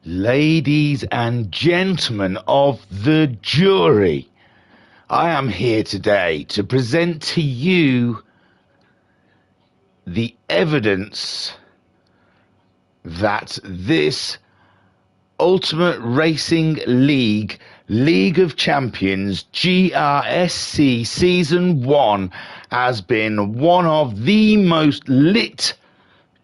Ladies and gentlemen of the jury, I am here today to present to you the evidence that this Ultimate Racing League of Champions, GRSC Season 1, has been one of the most lit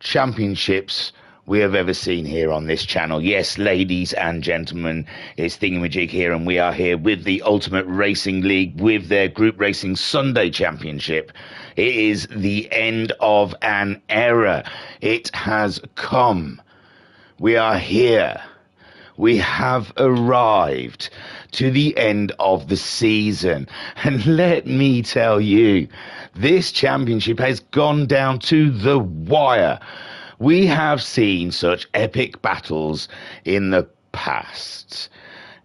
championships we have ever seen here on this channel. Yes, ladies and gentlemen, it's Thingamajig here, and we are here with the Ultimate Racing League with their Group Racing Sunday Championship. It is the end of an era. It has come. We are here. We have arrived to the end of the season. And let me tell you, this championship has gone down to the wire. We have seen such epic battles in the past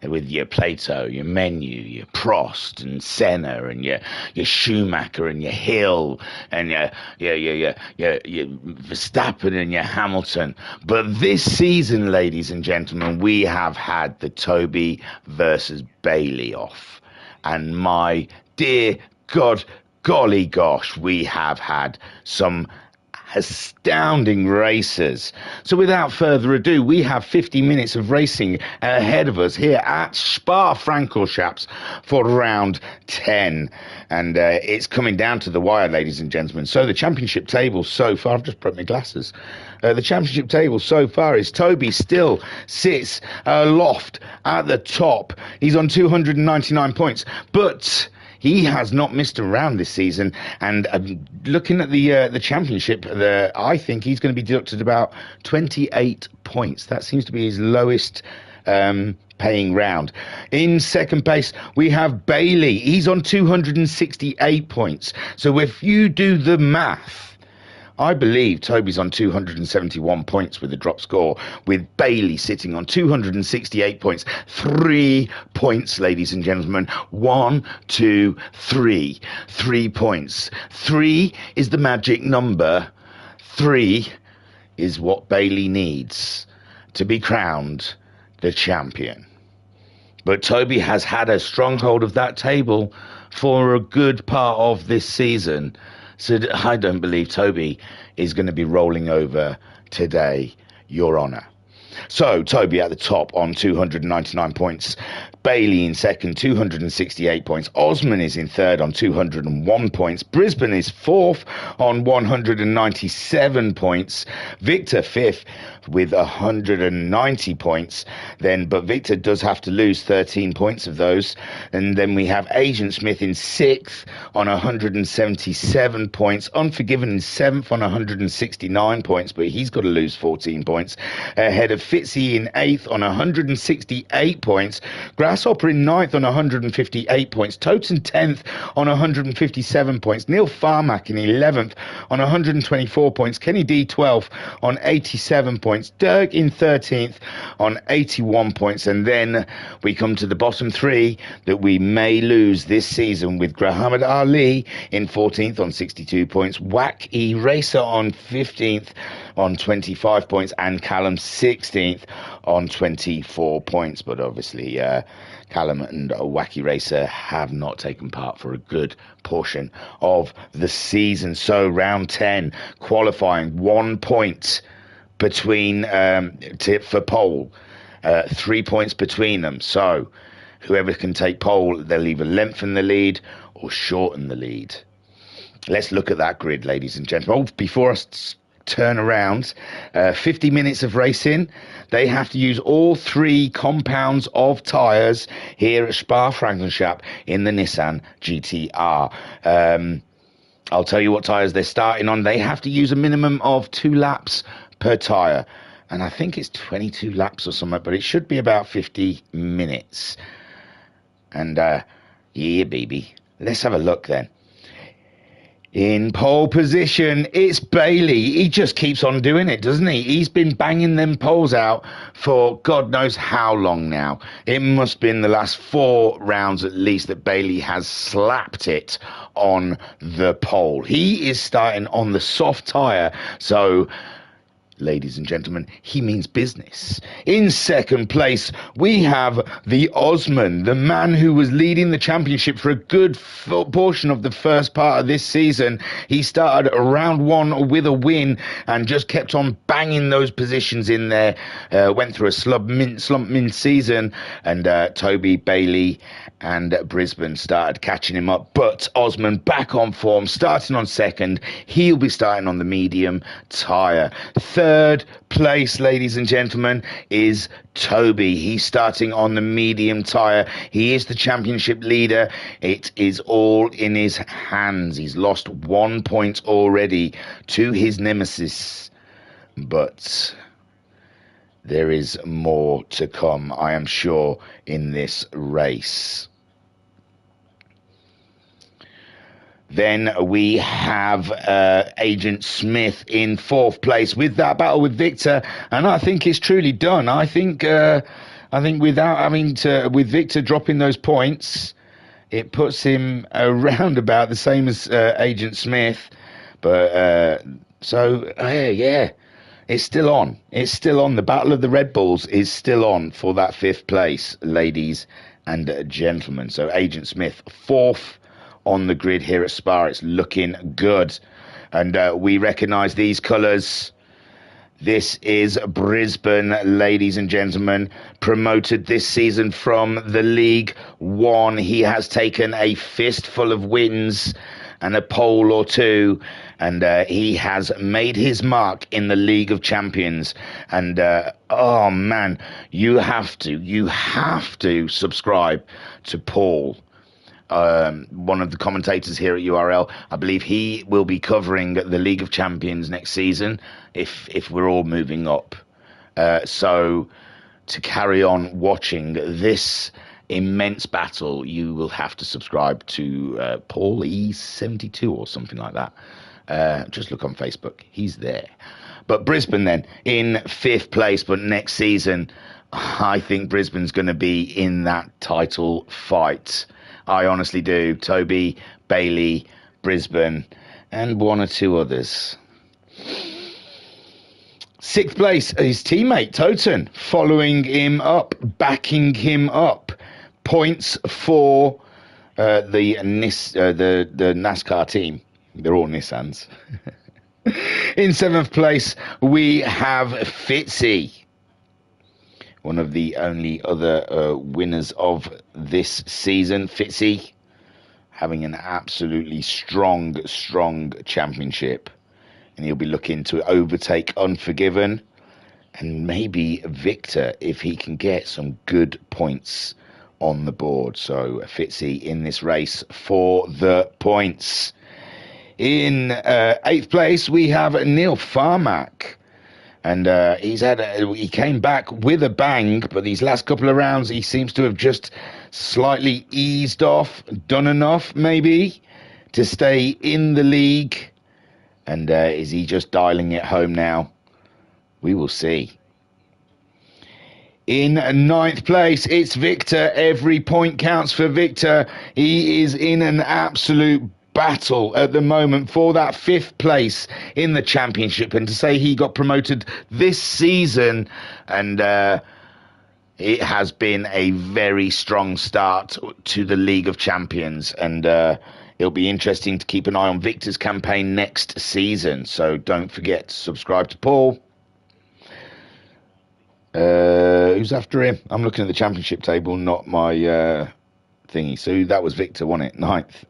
with your Plato, your Menu, your Prost and Senna, and your Schumacher and your Hill, and your Verstappen and your Hamilton. But this season, ladies and gentlemen, we have had the Toby versus Bailey off. And my dear God, golly gosh, we have had some astounding races. So without further ado, we have 50 minutes of racing ahead of us here at Spa-Francorchamps for round 10, and it's coming down to the wire, ladies and gentlemen. So the championship table so far, I've just broke my glasses. The championship table so far is Toby still sits aloft at the top. He's on 299 points, but he has not missed a round this season, and looking at the championship, I think he's going to be deducted about 28 points. That seems to be his lowest paying round. In second place, we have Bailey. He's on 268 points. So if you do the math, I believe Toby's on 271 points with a drop score, with Bailey sitting on 268 points. 3 points, ladies and gentlemen. 1, 2, 3. 3 points. 3 is the magic number. 3 is what Bailey needs to be crowned the champion. But Toby has had a stronghold of that table for a good part of this season. So I don't believe Toby is going to be rolling over today, Your Honour. So Toby at the top on 299 points. Bailey in second, 268 points. Osman is in third on 201 points. Brisbane is fourth on 197 points. Victor fifth with 190 points. But Victor does have to lose 13 points of those. And then we have Agent Smith in sixth on 177 points. Unforgiven in seventh on 169 points, but he's got to lose 14 points. Ahead of Fitzy in eighth on 168 points. Grasshopper in ninth on 158 points. Toten 10th on 157 points. Neil Farmack in 11th on 124 points. Kenny D 12th on 87 points. Dirk in 13th on 81 points. And then we come to the bottom three that we may lose this season, with Grahamad Ali in 14th on 62 points. Wacky Racer on 15th on 25 points, and Callum 16th on 24 points. But obviously Callum and Wacky Racer have not taken part for a good portion of the season. So round 10 qualifying, 1 point between for pole, 3 points between them. So whoever can take pole, they'll either lengthen the lead or shorten the lead. Let's look at that grid, ladies and gentlemen. Before us turn around, 50 minutes of racing. They have to use all 3 compounds of tyres here at Spa-Francorchamps in the Nissan GT-R. I'll tell you what tyres they're starting on. They have to use a minimum of 2 laps per tyre, and I think it's 22 laps or something, but it should be about 50 minutes. And yeah, baby, let's have a look then. In pole position, it's Bailey. He just keeps on doing it, doesn't he? He's been banging them poles out for God knows how long now. It must have been the last 4 rounds at least that Bailey has slapped it on the pole. He is starting on the soft tyre, so ladies and gentlemen, he means business. In second place, we have the Osman, the man who was leading the championship for a good portion of the first part of this season. He started round one with a win and just kept on banging those positions in there. Went through a slump min season, and Toby, Bailey and Brisbane started catching him up. But Osman back on form, starting on second. He'll be starting on the medium tyre. Third place, ladies and gentlemen, is Toby. He's starting on the medium tyre. He is the championship leader. It is all in his hands. He's lost 1 point already to his nemesis. But there is more to come, I am sure, in this race. Then we have Agent Smith in fourth place with that battle with Victor, and I think it's truly done. I think without having to, with Victor dropping those points, it puts him around about the same as Agent Smith. But yeah. It's still on. It's still on. The Battle of the Red Bulls is still on for that fifth place, ladies and gentlemen. So Agent Smith, fourth on the grid here at Spa. It's looking good. And we recognise these colours. This is Brisbane, ladies and gentlemen, promoted this season from the League One. He has taken a fistful of wins and a pole or two, and he has made his mark in the League of Champions. And oh man, you have to subscribe to Paul, one of the commentators here at URL. I believe he will be covering the League of Champions next season if we're all moving up. So to carry on watching this immense battle, you will have to subscribe to Paul E72 or something like that. Just look on Facebook. He's there. But Brisbane then in fifth place. But next season, I think Brisbane's going to be in that title fight. I honestly do. Toby, Bailey, Brisbane, and one or two others. Sixth place, his teammate Toten, following him up, backing him up. Points for the NASCAR team. They're all Nissans. In seventh place, we have Fitzy, one of the only other winners of this season. Fitzy having an absolutely strong championship, and he'll be looking to overtake Unforgiven and maybe Victor if he can get some good points on the board. So Fitzy in this race for the points. In eighth place, we have Neil Farmack. And he came back with a bang, but these last couple of rounds, he seems to have just slightly eased off, done enough maybe to stay in the league. And is he just dialing it home now? We will see. In ninth place, it's Victor. Every point counts for Victor. He is in an absolute battle at the moment for that fifth place in the championship. And to say he got promoted this season, and it has been a very strong start to the League of Champions. And it'll be interesting to keep an eye on Victor's campaign next season. So don't forget to subscribe to Paul. Who's after him? I'm looking at the championship table, not my thingy. So that was Victor, wasn't it? Ninth.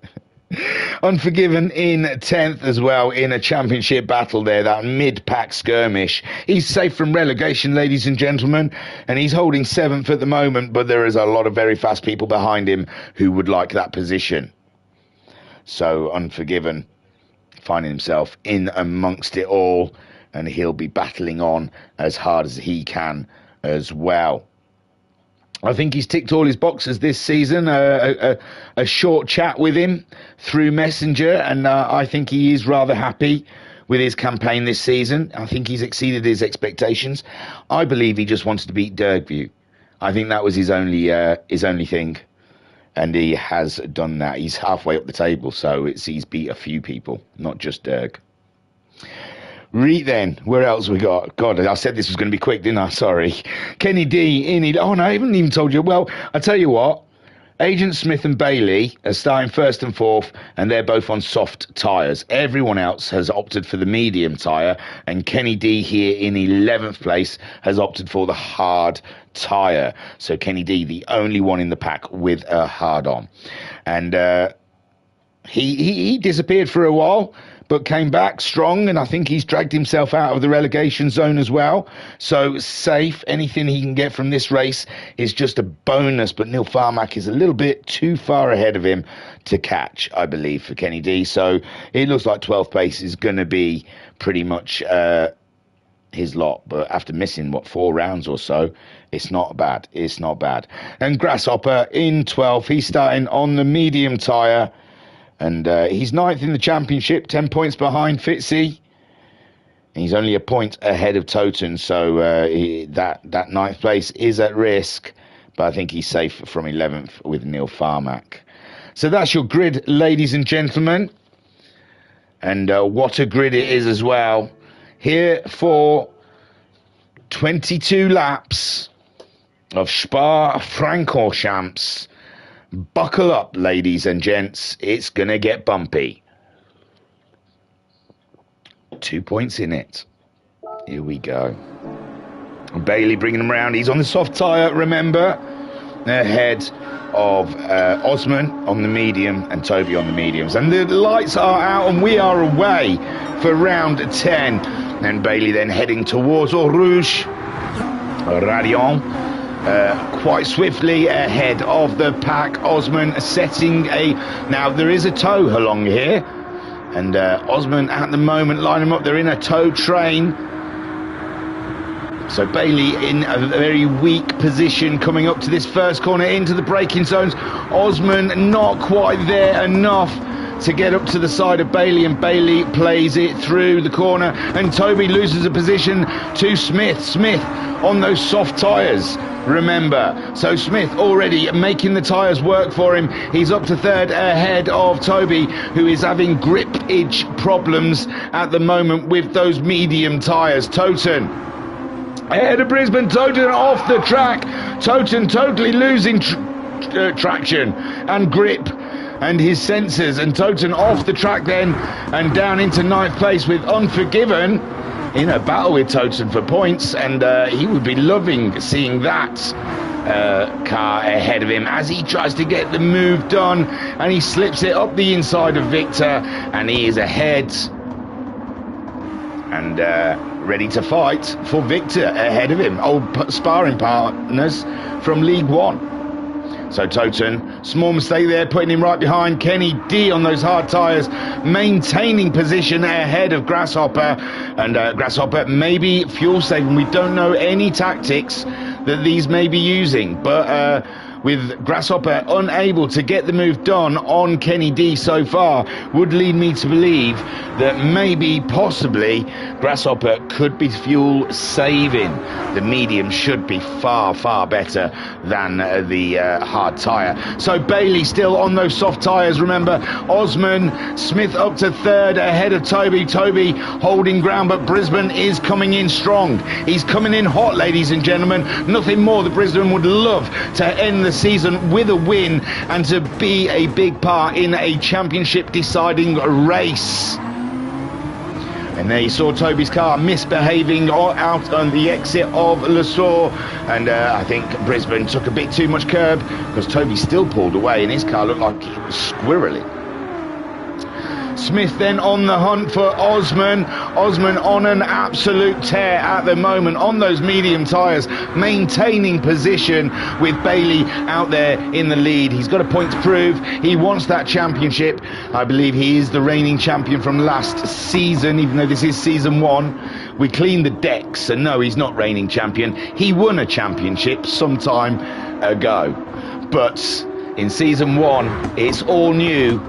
Unforgiven in 10th as well in a championship battle there, that mid-pack skirmish. He's safe from relegation, ladies and gentlemen, and he's holding 7th at the moment, but there is a lot of very fast people behind him who would like that position. So Unforgiven finding himself in amongst it all, and he'll be battling on as hard as he can as well. I think he's ticked all his boxes this season. A short chat with him through Messenger, and I think he is rather happy with his campaign this season. I think he's exceeded his expectations. I believe he just wanted to beat Dergview. I think that was his only thing, and he has done that. He's halfway up the table, so he's beat a few people, not just Derg. Read then. Where else we got? God, I said this was going to be quick, didn't I? Sorry. Kenny D in. Oh no, I haven't even told you. Well, I tell you what. Agent Smith and Bailey are starting first and fourth, and they're both on soft tyres. Everyone else has opted for the medium tyre, and Kenny D here in 11th place has opted for the hard tyre. So Kenny D, the only one in the pack with a hard on. And he disappeared for a while, but came back strong, and I think he's dragged himself out of the relegation zone as well. So safe. Anything he can get from this race is just a bonus, but Neil Farmack is a little bit too far ahead of him to catch, I believe, for Kenny D. So it looks like 12th place is going to be pretty much his lot, but after missing, 4 rounds or so, it's not bad. It's not bad. And Grasshopper in 12th, he's starting on the medium tyre. And he's 9th in the championship, 10 points behind Fitzy. And he's only a point ahead of Toten, so that 9th place is at risk. But I think he's safe from 11th with Neil Farmack. So that's your grid, ladies and gentlemen. And what a grid it is as well. Here for 22 laps of Spa-Francorchamps. Buckle up, ladies and gents. It's going to get bumpy. 2 points in it. Here we go. Bailey bringing him around. He's on the soft tyre, remember. Ahead of Osman on the medium and Toby on the mediums. And the lights are out and we are away for round 10. And Bailey then heading towards Eau Rouge. Radion. Quite swiftly ahead of the pack. Osman setting a... Now, there is a tow along here. And Osman, at the moment, line them up. They're in a tow train. So Bailey in a very weak position coming up to this first corner into the braking zones. Osman not quite there enough to get up to the side of Bailey, and Bailey plays it through the corner, and Toby loses a position to Smith. Smith on those soft tyres, remember. So Smith already making the tyres work for him. He's up to third ahead of Toby, who is having gripage problems at the moment with those medium tyres. Toten ahead of Brisbane. Toten off the track. Toten totally losing traction and grip and his sensors, and Toten off the track then and down into 9th place with Unforgiven in a battle with Toten for points, and he would be loving seeing that car ahead of him as he tries to get the move done, and he slips it up the inside of Victor, and he is ahead and ready to fight for Victor ahead of him. Old sparring partners from League One. So Toten, small mistake there, putting him right behind Kenny D on those hard tyres, maintaining position ahead of Grasshopper, and Grasshopper maybe fuel saving. We don't know any tactics that these may be using, but with Grasshopper unable to get the move done on Kenny D so far, would lead me to believe that maybe, possibly, Grasshopper could be fuel saving. The medium should be far, far better than the hard tyre. So Bailey still on those soft tyres, remember. Osman, Smith up to third ahead of Toby. Toby holding ground, but Brisbane is coming in strong. He's coming in hot, ladies and gentlemen. Nothing more that Brisbane would love to end the season with a win and to be a big part in a championship deciding race. And there you saw Toby's car misbehaving out on the exit of Le Saux, and I think Brisbane took a bit too much curb because Toby still pulled away and his car looked like it was squirrely. Smith then on the hunt for Osman. Osman on an absolute tear at the moment on those medium tyres, maintaining position with Bailey out there in the lead. He's got a point to prove. He wants that championship. I believe he is the reigning champion from last season, even though this is season 1. We cleaned the decks, and no, he's not reigning champion. He won a championship some time ago. But in season 1, it's all new.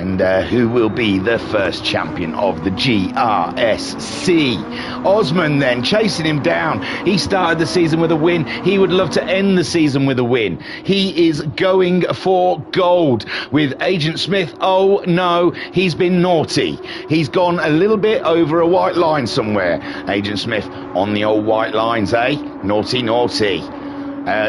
and who will be the first champion of the GRSC. Osman then chasing him down. He started the season with a win. He would love to end the season with a win. He is going for gold with Agent Smith. Oh no, he's been naughty. He's gone a little bit over a white line somewhere. Agent Smith on the old white lines, eh? Naughty, naughty.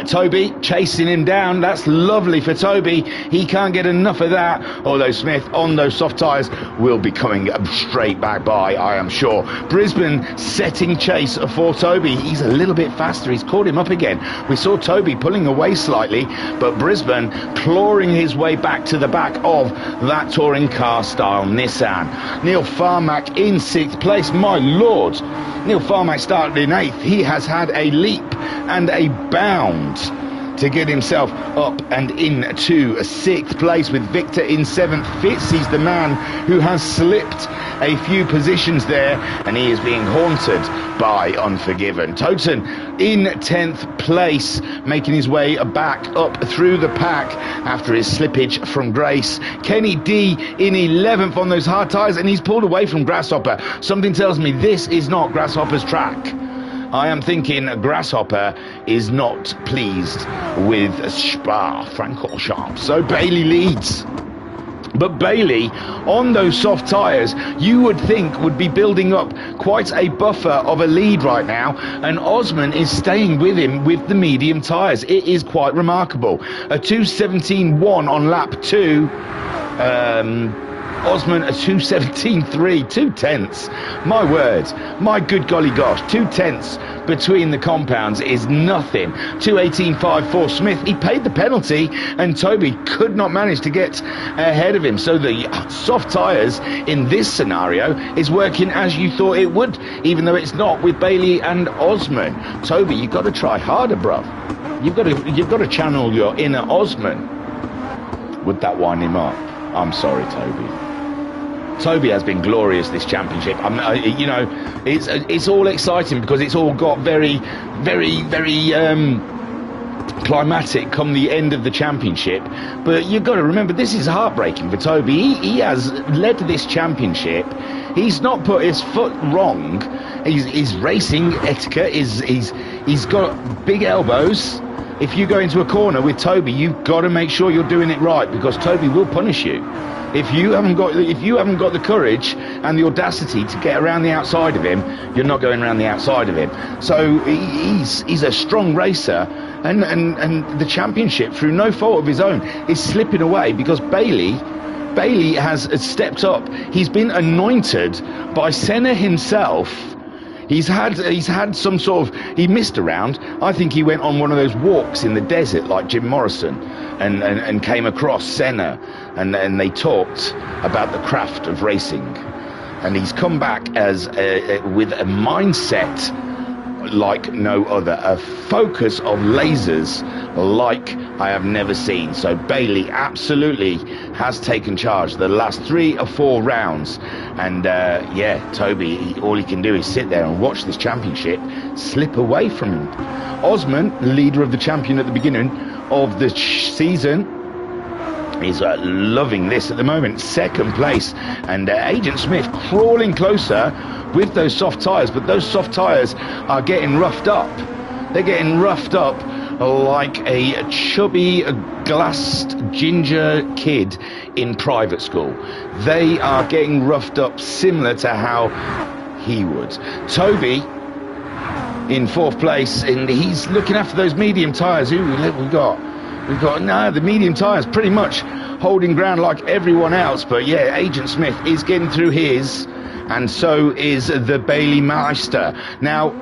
Toby chasing him down. That's lovely for Toby. He can't get enough of that. Although Smith on those soft tyres will be coming straight back by, I am sure. Brisbane setting chase for Toby. He's a little bit faster. He's caught him up again. We saw Toby pulling away slightly, but Brisbane clawing his way back to the back of that touring car style Nissan. Neil Farmack in 6th place. My lord, Neil Farmack started in 8th. He has had a leap and a bound to get himself up and into 6th place with Victor in 7th. Fitzy's the man who has slipped a few positions there, and he is being haunted by Unforgiven. Toten in 10th place, making his way back up through the pack after his slippage from Grace. Kenny D in 11th on those hard tyres, and he's pulled away from Grasshopper. Something tells me this is not Grasshopper's track. I am thinking Grasshopper is not pleased with Spa-Francorchamps. So Bailey leads. But Bailey, on those soft tyres, you would think would be building up quite a buffer of a lead right now, and Osman is staying with him with the medium tyres. It is quite remarkable. A 2:17.1 on lap 2. Osman a 2:17.3, 2 tenths. My word, my good golly gosh, 2 tenths between the compounds is nothing. 2:18.54. Smith, he paid the penalty, and Toby could not manage to get ahead of him. So the soft tyres in this scenario is working as you thought it would, even though it's not with Bailey and Osman. Toby, you've got to try harder, bruv. You've got to channel your inner Osman. Would that wind him up? I'm sorry, Toby. Toby has been glorious this championship. You know, it's all exciting because it's all got very climatic come the end of the championship. But you've got to remember, this is heartbreaking for Toby. He has led this championship. He's not put his foot wrong. His racing etiquette he's got big elbows. If you go into a corner with Toby, you've got to make sure you're doing it right, because Toby will punish you. If you haven't got the courage and the audacity to get around the outside of him, you're not going around the outside of him. So he's a strong racer, and the championship, through no fault of his own, is slipping away because Bailey has stepped up. He's been anointed by Senna himself. He's had some sort of, he missed around. I think he went on one of those walks in the desert like Jim Morrison and came across Senna, and they talked about the craft of racing. And he's come back as with a mindset like no other, a focus of lasers like I have never seen. So Bailey absolutely has taken charge the last 3 or 4 rounds, and yeah, Toby, all he can do is sit there and watch this championship slip away from him. Osman, leader of the champion at the beginning of the season, is loving this at the moment, 2nd place, and Agent Smith crawling closer with those soft tyres, but those soft tyres are getting roughed up. They're getting roughed up like a chubby, glassed ginger kid in private school. They are getting roughed up similar to how he would. Toby in 4th place, and he's looking after those medium tyres. Who we got? We've got, no, the medium tyres pretty much holding ground like everyone else. But yeah, Agent Smith is getting through his, and so is the Bailey Meister. Now,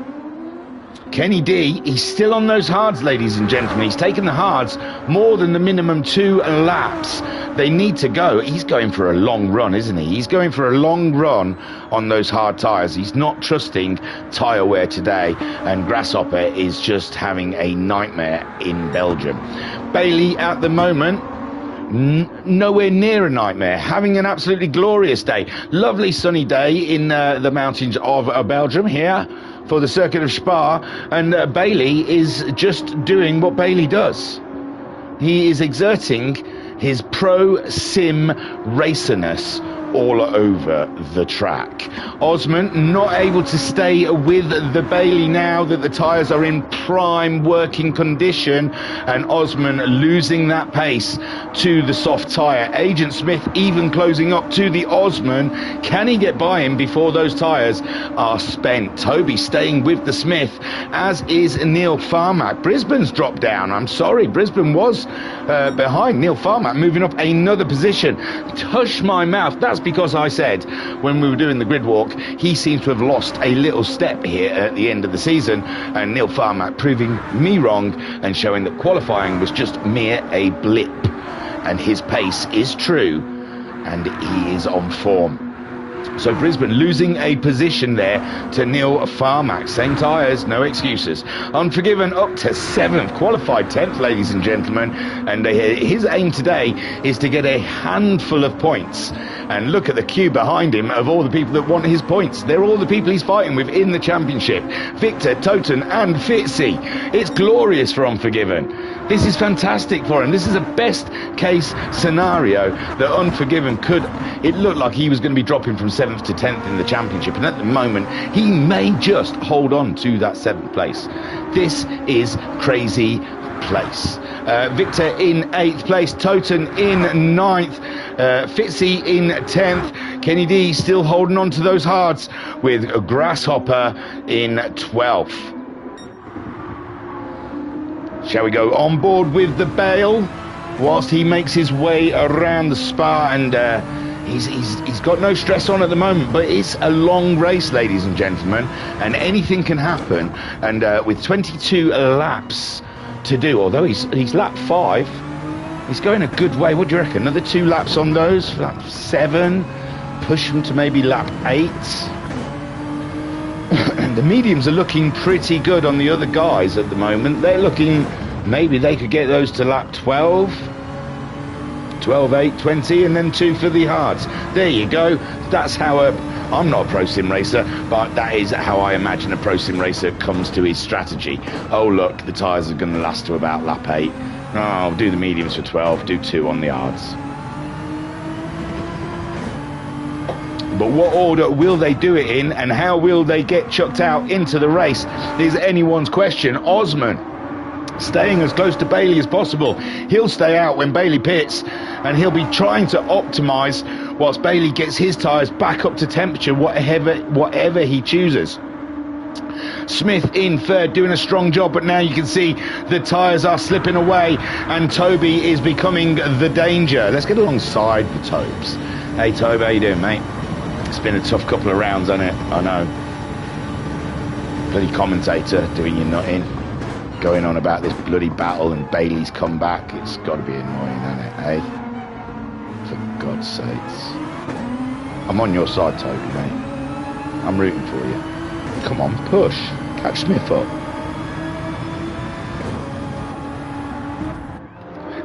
Kenny D, he's still on those hards, ladies and gentlemen. He's taken the hards more than the minimum 2 laps. They need to go. He's going for a long run, isn't he? He's going for a long run on those hard tyres. He's not trusting tyre wear today, and Grasshopper is just having a nightmare in Belgium. Bailey at the moment, nowhere near a nightmare, having an absolutely glorious day. Lovely sunny day in the mountains of Belgium here for the circuit of Spa, and Bailey is just doing what Bailey does. He is exerting his pro sim racerness all over the track. Osman not able to stay with the Bailey now that the tyres are in prime working condition, and Osman losing that pace to the soft tyre. Agent Smith even closing up to the Osman. Can he get by him before those tyres are spent? Toby staying with the Smith, as is Neil Farmack. Brisbane's dropped down. I'm sorry, Brisbane was behind. Neil Farmack moving up another position. Hush my mouth. That's because I said when we were doing the grid walk, he seems to have lost a little step here at the end of the season, and Neil Farmack proving me wrong and showing that qualifying was just mere a blip, and his pace is true and he is on form. So Brisbane losing a position there to Neil Farmack. Same tyres, no excuses. Unforgiven up to 7th, qualified 10th, ladies and gentlemen. And his aim today is to get a handful of points. And look at the queue behind him of all the people that want his points. They're all the people he's fighting with in the championship. Victor, Toten and Fitzy. It's glorious for Unforgiven. This is fantastic for him. This is a best case scenario that Unforgiven could... It looked like he was going to be dropping from 7th to 10th in the championship, and at the moment he may just hold on to that 7th place. This is crazy place. Victor in 8th place, Toten in 9th, Fitzy in 10th, Kenny D still holding on to those hards with Grasshopper in 12th. Shall we go on board with the Bale whilst he makes his way around the Spa? And he's got no stress on at the moment, but it's a long race, ladies and gentlemen, and anything can happen. And with 22 laps to do, although he's lap 5, he's going a good way. What do you reckon? Another 2 laps on those, lap 7, push him to maybe lap 8. The mediums are looking pretty good on the other guys at the moment. They're looking, maybe they could get those to lap 12, 8, 20, and then 2 for the hards. There you go. That's how I'm not a pro sim racer, but that is how I imagine a pro sim racer comes to his strategy. Oh look, the tyres are going to last to about lap 8. Oh, I'll do the mediums for 12, do 2 on the hards. But what order will they do it in, and how will they get chucked out into the race is anyone's question. Osman staying as close to Bailey as possible. He'll stay out when Bailey pits, and he'll be trying to optimise whilst Bailey gets his tyres back up to temperature, whatever he chooses. Smith in 3rd, doing a strong job, but now you can see the tyres are slipping away and Toby is becoming the danger. Let's get alongside the Tobes. Hey Toby, how you doing, mate? It's been a tough couple of rounds, hasn't it? I know. Bloody commentator doing your nutting, going on about this bloody battle and Bailey's come back. It's got to be annoying, hasn't it, eh? For God's sakes. I'm on your side, Toby, mate. I'm rooting for you. Come on, push. Catch Smith up.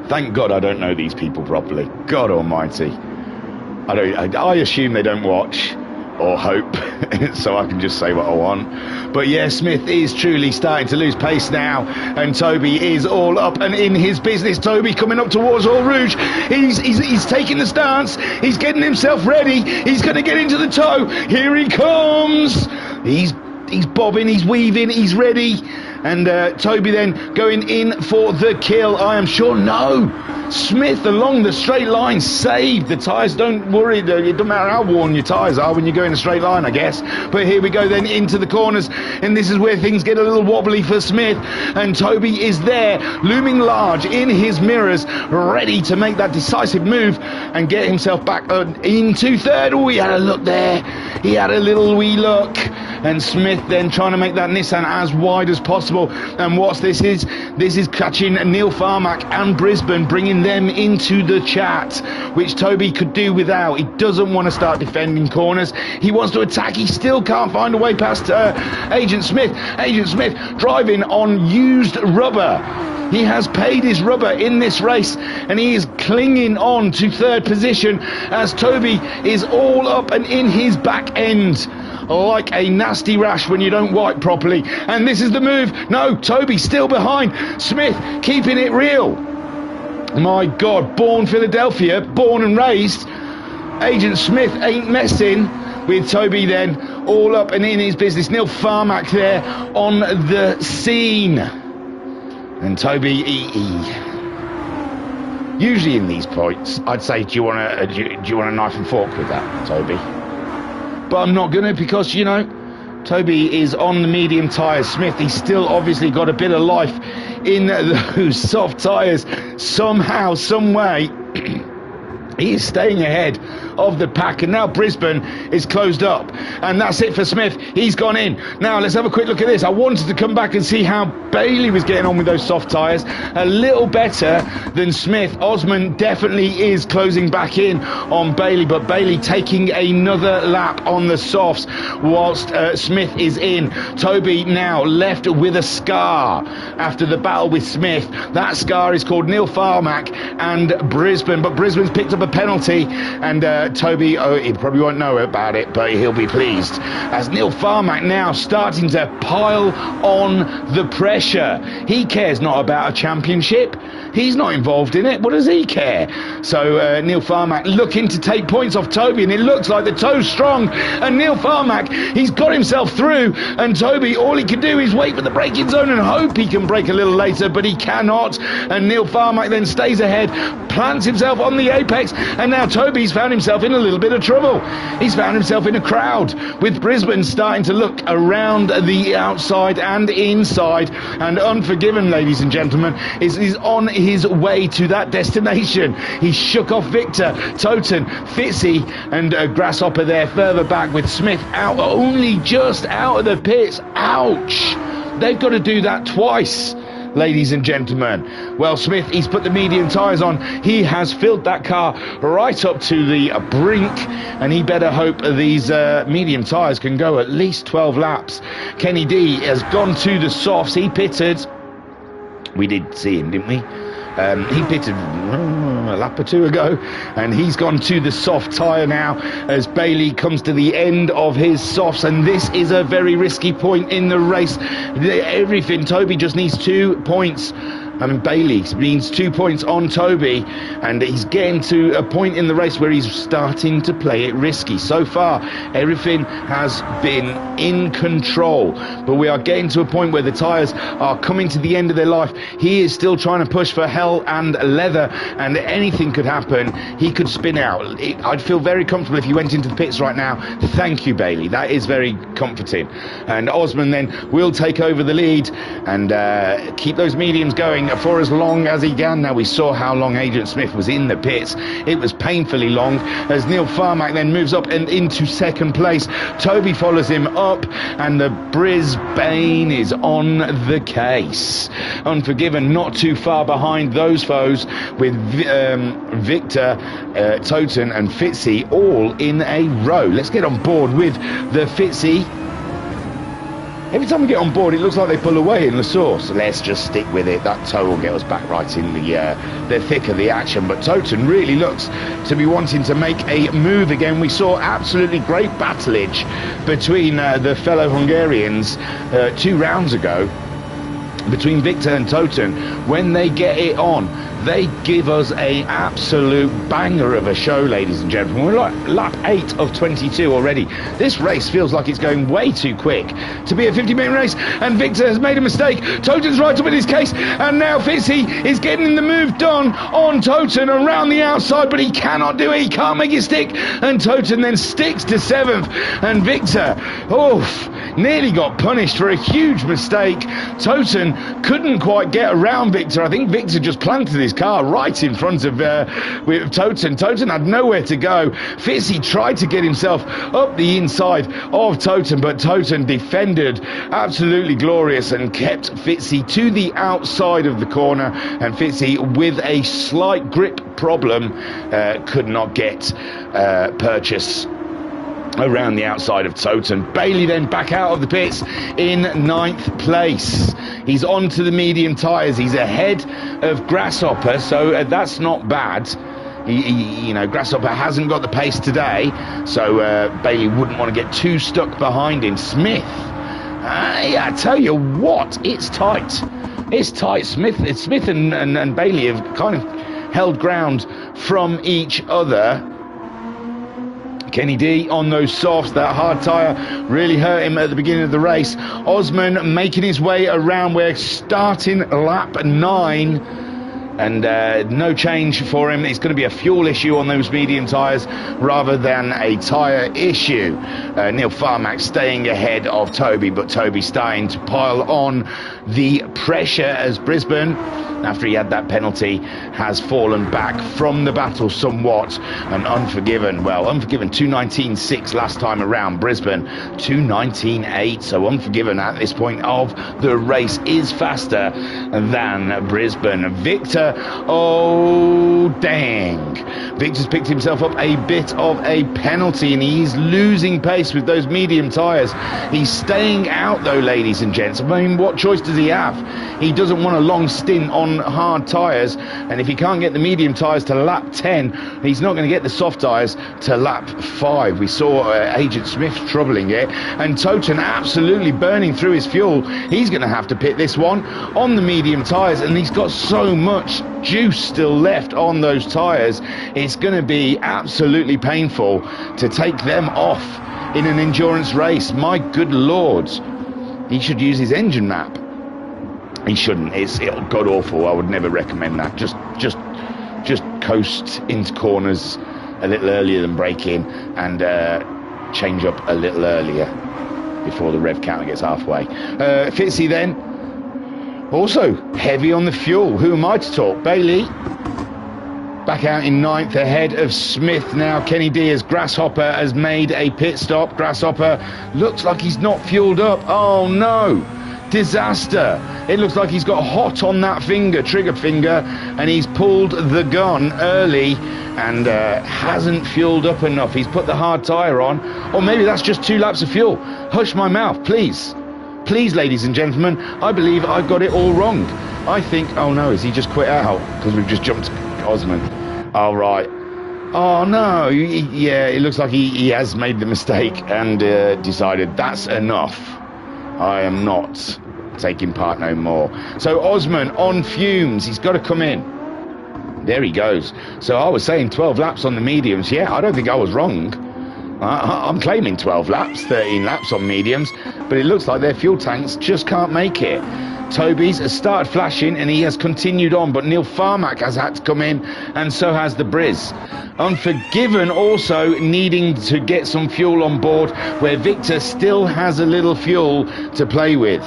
Thank God I don't know these people properly. God almighty. I assume they don't watch or hope, so I can just say what I want. But yeah, Smith is truly starting to lose pace now, and Toby is all up and in his business. Toby coming up towards All Rouge. He's taking the stance. He's getting himself ready. He's going to get into the toe. Here he comes. He's bobbing. He's weaving. He's ready. And Toby then going in for the kill. I am sure. No. Smith along the straight line saved. The tyres, don't worry, it doesn't matter how worn your tyres are when you go in a straight line, I guess. But here we go then into the corners, and this is where things get a little wobbly for Smith, and Toby is there looming large in his mirrors, ready to make that decisive move and get himself back into 3rd. Oh, he had a look there, he had a little wee look, and Smith then trying to make that Nissan as wide as possible. And what's this is catching Neil Farmack and Brisbane, bringing them into the chat, which Toby could do without. He doesn't want to start defending corners. He wants to attack. He still can't find a way past Agent Smith. Agent Smith driving on used rubber. He has paid his rubber in this race, and he is clinging on to 3rd position as Toby is all up and in his back end like a nasty rash when you don't wipe properly. And this is the move. No, Toby still behind. Smith keeping it real. My God, born Philadelphia, born and raised. Agent Smith ain't messing with Toby then, all up and in his business. Neil Farmack there on the scene. And Toby, usually in these points, I'd say, do you want a knife and fork with that, Toby? But I'm not going to, because, you know, Toby is on the medium tyres. Smith, he's still obviously got a bit of life in those soft tyres. Somehow, some way, he is staying ahead of the pack, and now Brisbane is closed up, and that's it for Smith. He's gone in. Now let's have a quick look at this. I wanted to come back and see how Bailey was getting on with those soft tyres. A little better than Smith. Osman definitely is closing back in on Bailey, but Bailey taking another lap on the softs whilst Smith is in. Toby now left with a scar after the battle with Smith. That scar is called Neil Farmack and Brisbane, but Brisbane's picked up a penalty, and Toby, he probably won't know about it, but he'll be pleased as Neil Farmack now starting to pile on the pressure. He cares not about a championship. He's not involved in it. What does he care? So Neil Farmack looking to take points off Toby, and it looks like the toe's strong, and Neil Farmack, he's got himself through, and Toby, all he can do is wait for the braking zone and hope he can brake a little later, but he cannot, and Neil Farmack then stays ahead, plants himself on the apex, and now Toby's found himself in a little bit of trouble. He's found himself in a crowd, with Brisbane starting to look around the outside and inside, and Unforgiven, ladies and gentlemen, is on his way to that destination. He shook off Victor, Toten, Fitzy, and Grasshopper there further back, with Smith out, only just out of the pits. Ouch! They've got to do that twice, ladies and gentlemen. Well, Smith, he's put the medium tyres on. He has filled that car right up to the brink, and he better hope these medium tyres can go at least 12 laps. Kenny D has gone to the softs. He pitted. We did see him, didn't we? He pitted a lap or two ago, and he's gone to the soft tyre now as Bailey comes to the end of his softs, and this is a very risky point in the race. Everything, Toby just needs 2 points. I mean, Bailey means 2 points on Toby, and he's getting to a point in the race where he's starting to play it risky. So far, everything has been in control, but we are getting to a point where the tyres are coming to the end of their life. He is still trying to push for hell and leather, and anything could happen. He could spin out. I'd feel very comfortable if he went into the pits right now. Thank you, Bailey. That is very comforting. And Osman then will take over the lead and keep those mediums going for as long as he can. Now, we saw how long Agent Smith was in the pits. It was painfully long as Neil Farmack then moves up and into second place. Toby follows him up, and the Brisbane is on the case. Unforgiven not too far behind those foes, with Victor, Toten and Fitzy all in a row. Let's get on board with the Fitzy. Every time we get on board, it looks like they pull away in the source. Let's just stick with it. That toe will get us back right in the thick of the action. But Toten really looks to be wanting to make a move again. We saw absolutely great battlage between the fellow Hungarians 2 rounds ago, between Victor and Toten. When they get it on, they give us a absolute banger of a show, ladies and gentlemen. We're like lap 8 of 22 already. This race feels like it's going way too quick to be a 50-minute race, and Victor has made a mistake. Toten's right up in his case, and now Fitzy is getting the move done on Toten around the outside, but he cannot do it. He can't make it stick, and Toten then sticks to 7th, and Victor, nearly got punished for a huge mistake. Toten couldn't quite get around Victor. I think Victor just planted his car right in front of with Toten. Toten had nowhere to go. Fitzy tried to get himself up the inside of Toten, but Toten defended absolutely glorious and kept Fitzy to the outside of the corner, and Fitzy, with a slight grip problem, could not get purchase around the outside of Toten. Bailey then back out of the pits in 9th place. He's on to the medium tyres. He's ahead of Grasshopper, so that's not bad. You know, Grasshopper hasn't got the pace today, so Bailey wouldn't want to get too stuck behind him. Smith, I tell you what, it's tight. It's tight. Smith and Bailey have kind of held ground from each other. Kenny D on those softs, that hard tyre really hurt him at the beginning of the race. Osman making his way around. We're starting lap 9. And no change for him. It's going to be a fuel issue on those medium tyres rather than a tyre issue. Neil Farmack staying ahead of Toby, but Toby starting to pile on the pressure as Brisbane, after he had that penalty, has fallen back from the battle somewhat. And Unforgiven, well, Unforgiven 2:19.6 last time around. Brisbane 2:19.8. So Unforgiven at this point of the race is faster than Brisbane. Victor, oh dang, Victor's picked himself up a bit of a penalty, and he's losing pace with those medium tyres. He's staying out though, ladies and gents. I mean, what choice does he have? He doesn't want a long stint on hard tyres, and if he can't get the medium tyres to lap 10, he's not going to get the soft tyres to lap 5. We saw Agent Smith troubling it, and Toten absolutely burning through his fuel. He's going to have to pit this one on the medium tyres, and he's got so much juice still left on those tyres. It's going to be absolutely painful to take them off in an endurance race. My good lord, he should use his engine map. He shouldn't. It's god awful. I would never recommend that. Just coast into corners a little earlier than brake in, and change up a little earlier before the rev counter gets halfway. Fitzy then, also heavy on the fuel. Who am I to talk? Bailey back out in 9th ahead of Smith now. Kenny D as Grasshopper has made a pit stop. Grasshopper looks like he's not fueled up. Oh no, disaster. It looks like he's got hot on that finger, trigger finger, and he's pulled the gun early and hasn't fueled up enough. He's put the hard tyre on, or maybe that's just 2 laps of fuel. Hush my mouth, please. Please, ladies and gentlemen, I believe I've got it all wrong. I think, oh no, has he just quit out? Because we've just jumped Osman. All right. Oh no, yeah, it looks like he has made the mistake and decided that's enough. I am not taking part no more. So Osman on fumes, he's got to come in. There he goes. So I was saying 12 laps on the mediums. Yeah, I don't think I was wrong. I'm claiming 12 laps, 13 laps on mediums, but it looks like their fuel tanks just can't make it. Toby's has started flashing and he has continued on, but Neil Farmack has had to come in, and so has the Briz. Unforgiven also needing to get some fuel on board, where Victor still has a little fuel to play with.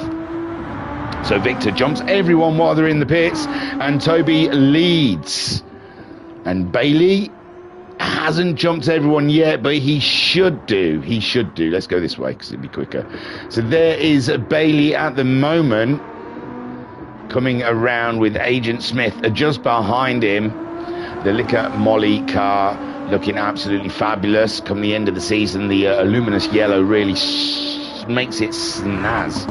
So Victor jumps everyone while they're in the pits, and Toby leads. And Bailey hasn't jumped everyone yet, but he should do. He should do. Let's go this way because it'd be quicker. So there is Bailey at the moment, coming around with Agent Smith just behind him. The Liquor Molly car looking absolutely fabulous. Come the end of the season, the luminous yellow really makes it snaz,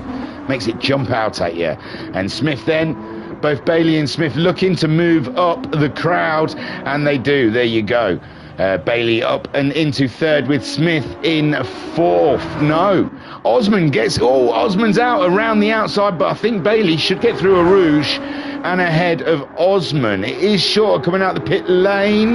makes it jump out at you. And Smith then, both Bailey and Smith looking to move up the crowd, and they do. There you go. Bailey up and into 3rd with Smith in 4th. No, Osman gets, Osman's out around the outside, but I think Bailey should get through a Rouge and ahead of Osman. It is shorter coming out the pit lane,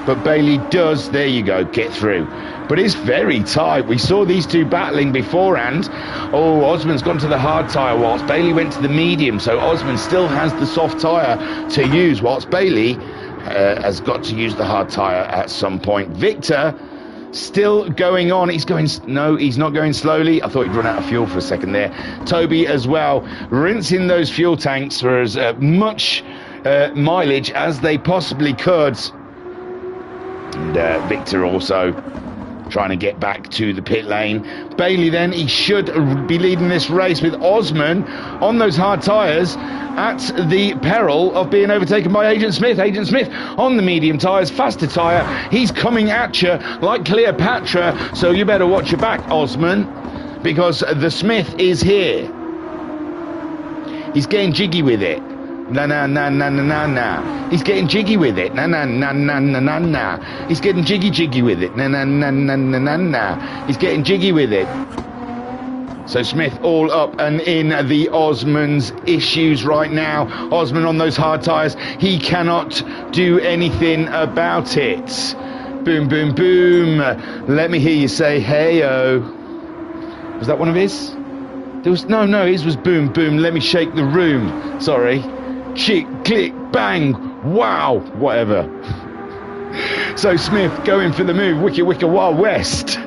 but Bailey does, there you go, get through. But it's very tight. We saw these two battling beforehand. Oh, Osman's gone to the hard tyre whilst Bailey went to the medium, so Osman still has the soft tyre to use, whilst Bailey has got to use the hard tyre at some point. Victor still going on. He's going, no, he's not going slowly. I thought he'd run out of fuel for a second there. Toby as well, rinsing those fuel tanks for as much mileage as they possibly could. And Victor also trying to get back to the pit lane. Bailey then, he should be leading this race with Osman on those hard tyres at the peril of being overtaken by Agent Smith. Agent Smith on the medium tyres, faster tyre. He's coming at you like Cleopatra, so you better watch your back, Osman, because the Smith is here. He's getting jiggy with it. Na na na na na na na. He's getting jiggy with it. Na na na na na na na. He's getting jiggy with it. Na na na na na na na. He's getting jiggy with it. So Smith all up and in the Osman's issues right now. Osman on those hard tyres. He cannot do anything about it. Boom, boom, boom. Let me hear you say, hey-o. Was that one of his? There was no, his was boom, boom. Let me shake the room. Sorry. Chick, click, bang. Wow. Whatever. So Smith going for the move. Wicked, wicked, Wild West.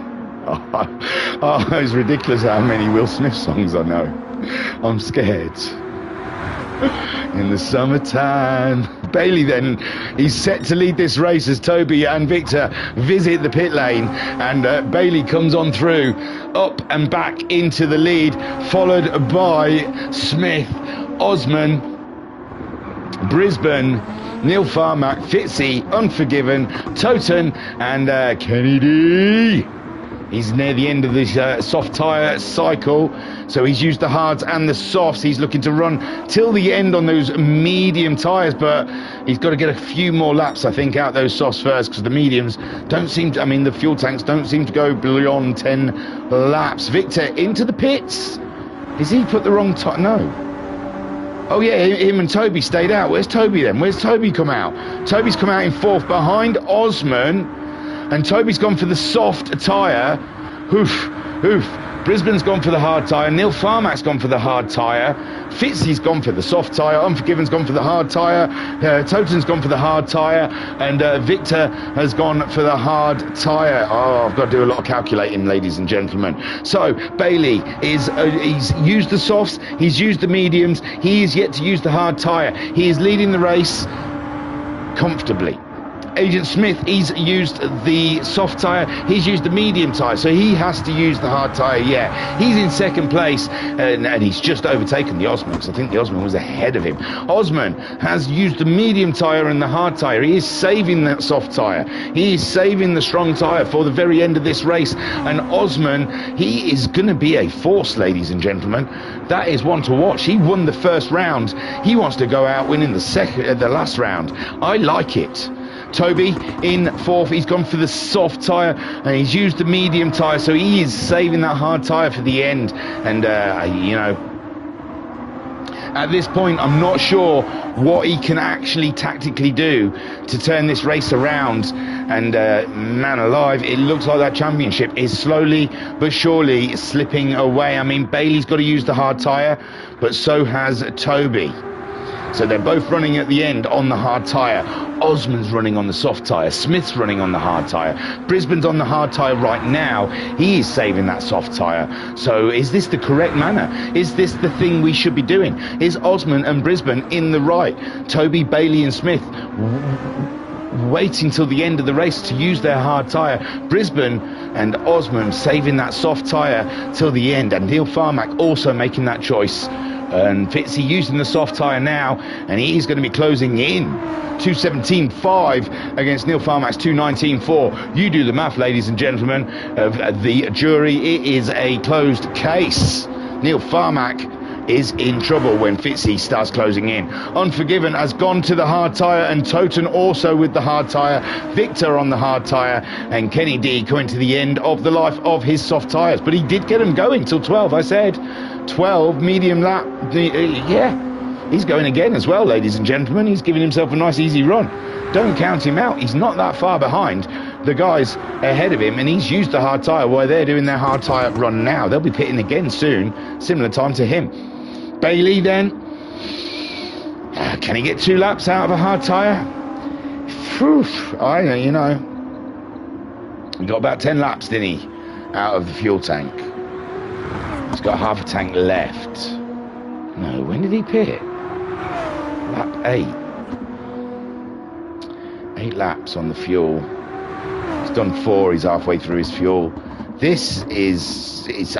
Oh, it's ridiculous how many Will Smith songs I know. I'm scared. In the summertime. Bailey then, he's set to lead this race as Toby and Victor visit the pit lane, and Bailey comes on through, up and back into the lead, followed by Smith, Osman, Brisbane, Neil Farmack, Fitzy, Unforgiven, Toten, and Kenny D. He's near the end of this soft tyre cycle, so he's used the hards and the softs. He's looking to run till the end on those medium tyres, but he's got to get a few more laps, I think, out those softs first, because the mediums don't seem to, the fuel tanks don't seem to go beyond 10 laps. Victor into the pits. Has he put the wrong tyre? No. Oh yeah, him and Toby stayed out. Where's Toby then? Where's Toby come out? Toby's come out in fourth behind Osman. And Toby's gone for the soft tyre. Oof, oof. Brisbane's gone for the hard tyre. Neil Farmack's gone for the hard tyre. Fitzy's gone for the soft tyre. Unforgiven's gone for the hard tyre. Toten's gone for the hard tyre. And Victor has gone for the hard tyre. Oh, I've got to do a lot of calculating, ladies and gentlemen. So, Bailey is he's used the softs. He's used the mediums. He is yet to use the hard tyre. He is leading the race comfortably. Agent Smith, he's used the soft tyre, he's used the medium tyre, so he has to use the hard tyre. Yeah, he's in second place, and he's just overtaken the Osman, because I think the Osman was ahead of him. Osman has used the medium tyre and the hard tyre. He is saving that soft tyre, he is saving the strong tyre for the very end of this race, and Osman, he is going to be a force, ladies and gentlemen. That is one to watch. He won the first round, he wants to go out winning the last round. I like it. Toby in fourth, he's gone for the soft tyre and he's used the medium tyre, so he is saving that hard tyre for the end. And at this point I'm not sure what he can actually tactically do to turn this race around, and man alive, it looks like that championship is slowly but surely slipping away. Bailey's got to use the hard tyre, but so has Toby. So they're both running at the end on the hard tyre. Osman's running on the soft tyre. Smith's running on the hard tyre. Brisbane's on the hard tyre right now. He is saving that soft tyre. So is this the correct manner? Is this the thing we should be doing? Is Osman and Brisbane in the right? Toby, Bailey and Smith waiting till the end of the race to use their hard tyre. Brisbane and Osman saving that soft tyre till the end. And Neil Farmack also making that choice. And Fitzy using the soft tyre now, and he's going to be closing in 2:17.5 against Neil Farmack's 2:19.4. You do the math, ladies and gentlemen of the jury. It is a closed case. Neil Farmack is in trouble when Fitzy starts closing in. Unforgiven has gone to the hard tyre, and Toten also with the hard tyre. Victor on the hard tyre, and Kenny D coming to the end of the life of his soft tyres. But he did get him going till 12, I said. 12 medium lap. Yeah, he's going again as well, ladies and gentlemen. He's giving himself a nice easy run. Don't count him out. He's not that far behind the guys ahead of him, and he's used the hard tyre while they're doing their hard tyre run now. They'll be pitting again soon, similar time to him. Bailey then, can he get 2 laps out of a hard tyre? He got about 10 laps, didn't he, out of the fuel tank. He's got half a tank left. No, when did he pit? Lap 8. 8 laps on the fuel. He's done 4, he's halfway through his fuel. I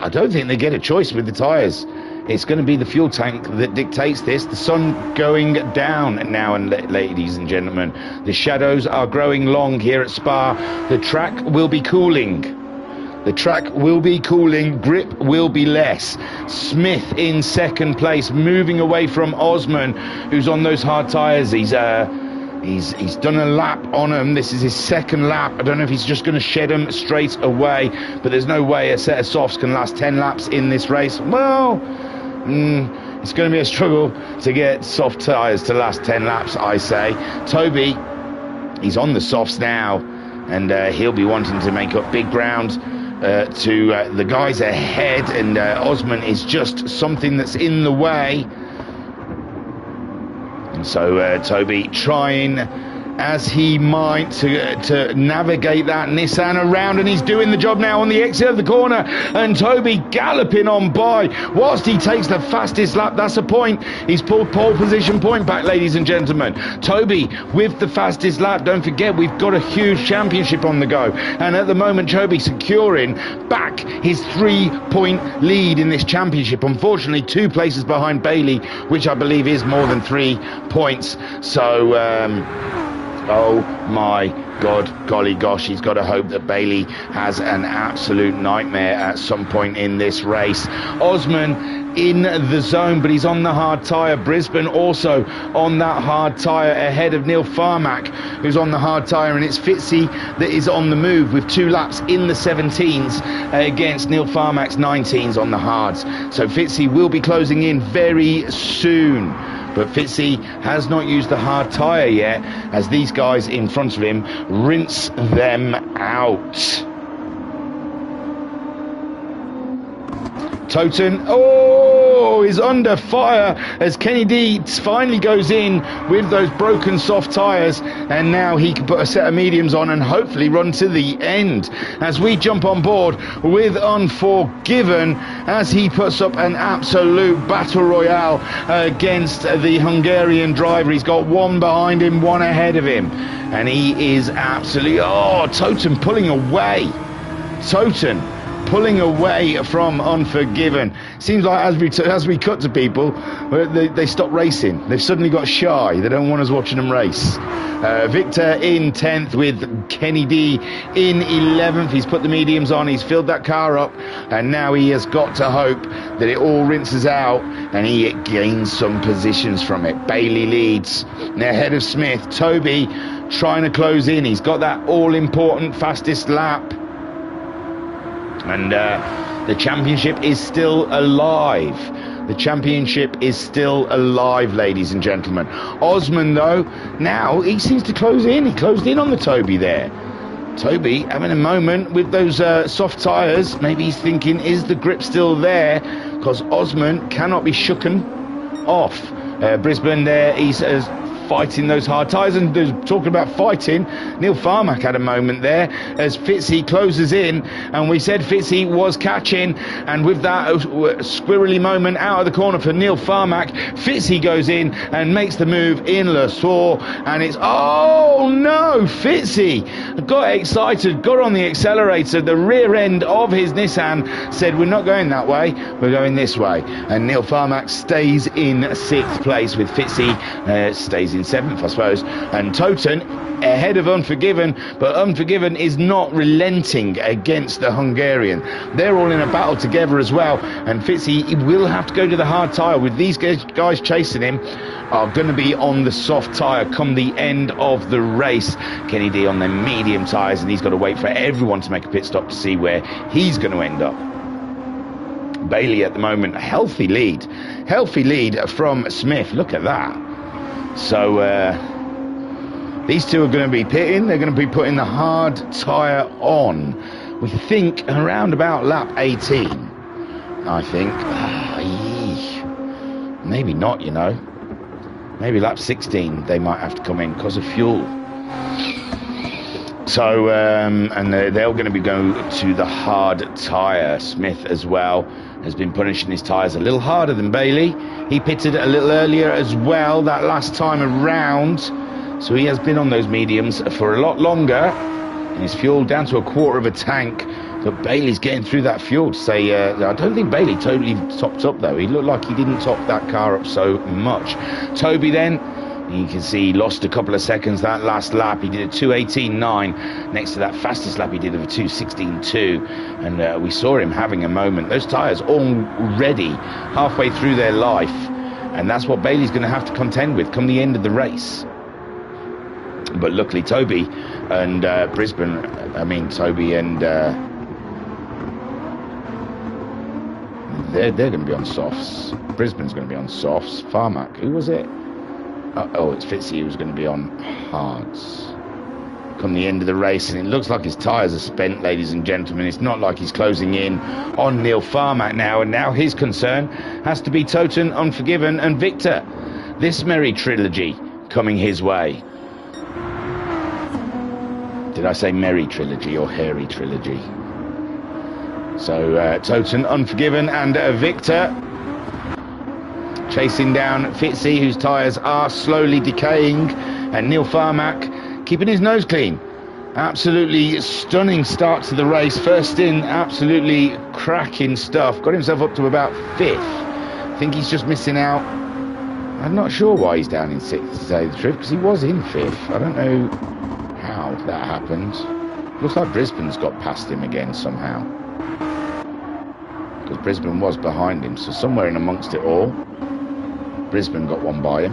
don't think they get a choice with the tyres. It's going to be the fuel tank that dictates this. The sun going down now, and ladies and gentlemen, the shadows are growing long here at Spa. The track will be cooling. The track will be cooling, grip will be less. Smith in second place, moving away from Osman, who's on those hard tyres. He's He's done a lap on him. This is his second lap. I don't know if he's just going to shed him straight away, but there's no way a set of softs can last 10 laps in this race. Well, it's going to be a struggle to get soft tyres to last 10 laps, I say. Toby, he's on the softs now, and he'll be wanting to make up big ground to the guys ahead, and Osman is just something that's in the way. And so Toby trying as he might to navigate that Nissan around, and he's doing the job now on the exit of the corner, and Toby galloping on by whilst he takes the fastest lap. That's a point. He's pulled pole position point back, ladies and gentlemen. Toby with the fastest lap. Don't forget, we've got a huge championship on the go, and at the moment Toby securing back his 3-point lead in this championship. Unfortunately 2 places behind Bailey, which I believe is more than 3 points. So oh my God, golly gosh, he's got to hope that Bailey has an absolute nightmare at some point in this race. Osman in the zone, but he's on the hard tyre. Brisbane also on that hard tyre ahead of Neil Farmack, who's on the hard tyre, and it's Fitzy that is on the move with 2 laps in the 17s against Neil Farmack's 19s on the hards. So Fitzy will be closing in very soon. But Fitzy has not used the hard tyre yet, as these guys in front of him rinse them out. Toten, is under fire as Kenny D finally goes in with those broken soft tyres, and now he can put a set of mediums on and hopefully run to the end. As we jump on board with Unforgiven, as he puts up an absolute battle royale against the Hungarian driver. He's got 1 behind him, 1 ahead of him, and he is absolutely, Toten pulling away. Toten pulling away from Unforgiven. Seems like as we cut to people, they stop racing. They've suddenly got shy. They don't want us watching them race. Victor in 10th with Kenny D in 11th. He's put the mediums on. He's filled that car up, and now he has got to hope that it all rinses out and he gains some positions from it. Bailey leads ahead of Smith. Toby trying to close in. He's got that all-important fastest lap. And the championship is still alive. The championship is still alive, ladies and gentlemen. Osman, though, now he seems to close in. He closed in on the Toby there. Toby having a moment with those soft tyres. Maybe he's thinking, is the grip still there? Because Osman cannot be shooken off. Brisbane there, he's fighting those hard tyres, and talking about fighting, Neil Farmack had a moment there as Fitzy closes in, and we said Fitzy was catching, and with that squirrely moment out of the corner for Neil Farmack, Fitzy goes in and makes the move in Le Soir, and it's, oh no, Fitzy got excited, got on the accelerator. The rear end of his Nissan said, we're not going that way, we're going this way, and Neil Farmack stays in 6th place with Fitzy stays in 7th, I suppose, and Toten ahead of Unforgiven, but Unforgiven is not relenting against the Hungarian. They're all in a battle together as well, and Fitzy will have to go to the hard tyre. With these guys chasing him are going to be on the soft tyre come the end of the race. Kenny D on the medium tyres, and he's got to wait for everyone to make a pit stop to see where he's going to end up. Bailey at the moment, a healthy lead from Smith. Look at that. So these two are going to be pitting. They're going to be putting the hard tyre on, we think, around about lap 18, I think. Maybe not, you know. Maybe lap 16 they might have to come in because of fuel. So and they're going to be going to the hard tyre. Smith as well has been punishing his tyres a little harder than Bailey. He pitted a little earlier as well that last time around, so he has been on those mediums for a lot longer, and his fuel down to a quarter of a tank. But Bailey's getting through that fuel to say, I don't think Bailey totally topped up though. He looked like he didn't top that car up so much. Toby then, you can see he lost a couple of seconds that last lap. He did a 2:18.9 next to that fastest lap he did of a 2:16.2, and we saw him having a moment. Those tyres already halfway through their life, and that's what Bailey's going to have to contend with come the end of the race. But luckily Toby and Brisbane, I mean Toby and they're going to be on softs. Brisbane's going to be on softs. Farmac, who was it? Oh, it's Fitzy who's going to be on hards. Come the end of the race, and it looks like his tyres are spent, ladies and gentlemen. It's not like he's closing in on Neil Farmac now, and now his concern has to be Toten, Unforgiven and Victor. This merry trilogy coming his way. Did I say merry trilogy or hairy trilogy? So Toten, Unforgiven and Victor chasing down Fitzy, whose tyres are slowly decaying, and Neil Farmac keeping his nose clean. Absolutely stunning start to the race. First in, absolutely cracking stuff. Got himself up to about 5th. I think he's just missing out. I'm not sure why he's down in 6th, to say the truth, because he was in 5th. I don't know how that happened. Looks like Brisbane's got past him again somehow, because Brisbane was behind him. So somewhere in amongst it all, Brisbane got one by him.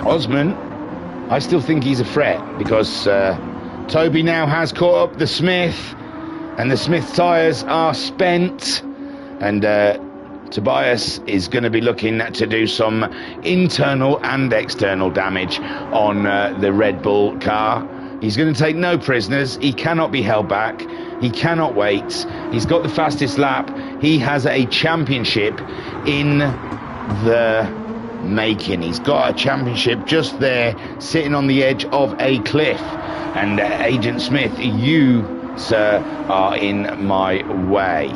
Osman, I still think he's a threat, because Toby now has caught up the Smith, and the Smith tyres are spent, and Tobias is going to be looking to do some internal and external damage on the Red Bull car. He's going to take no prisoners. He cannot be held back. He cannot wait. He's got the fastest lap. He has a championship in the making. He's got a championship just there, sitting on the edge of a cliff. And Agent Smith, you, sir, are in my way.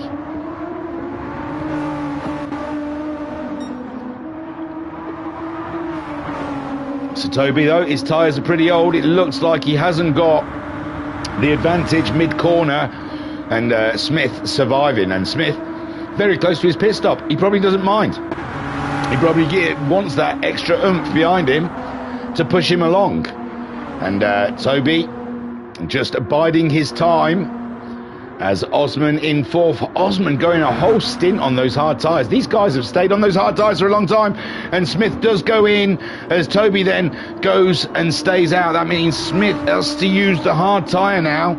So Toby, though, his tyres are pretty old. It looks like he hasn't got the advantage mid-corner, and Smith surviving, and Smith very close to his pit stop. He probably doesn't mind. He probably wants that extra oomph behind him to push him along. And Toby just abiding his time as Osman in 4th. Osman going a whole stint on those hard tyres. These guys have stayed on those hard tyres for a long time, and Smith does go in as Toby then goes and stays out. That means Smith has to use the hard tyre now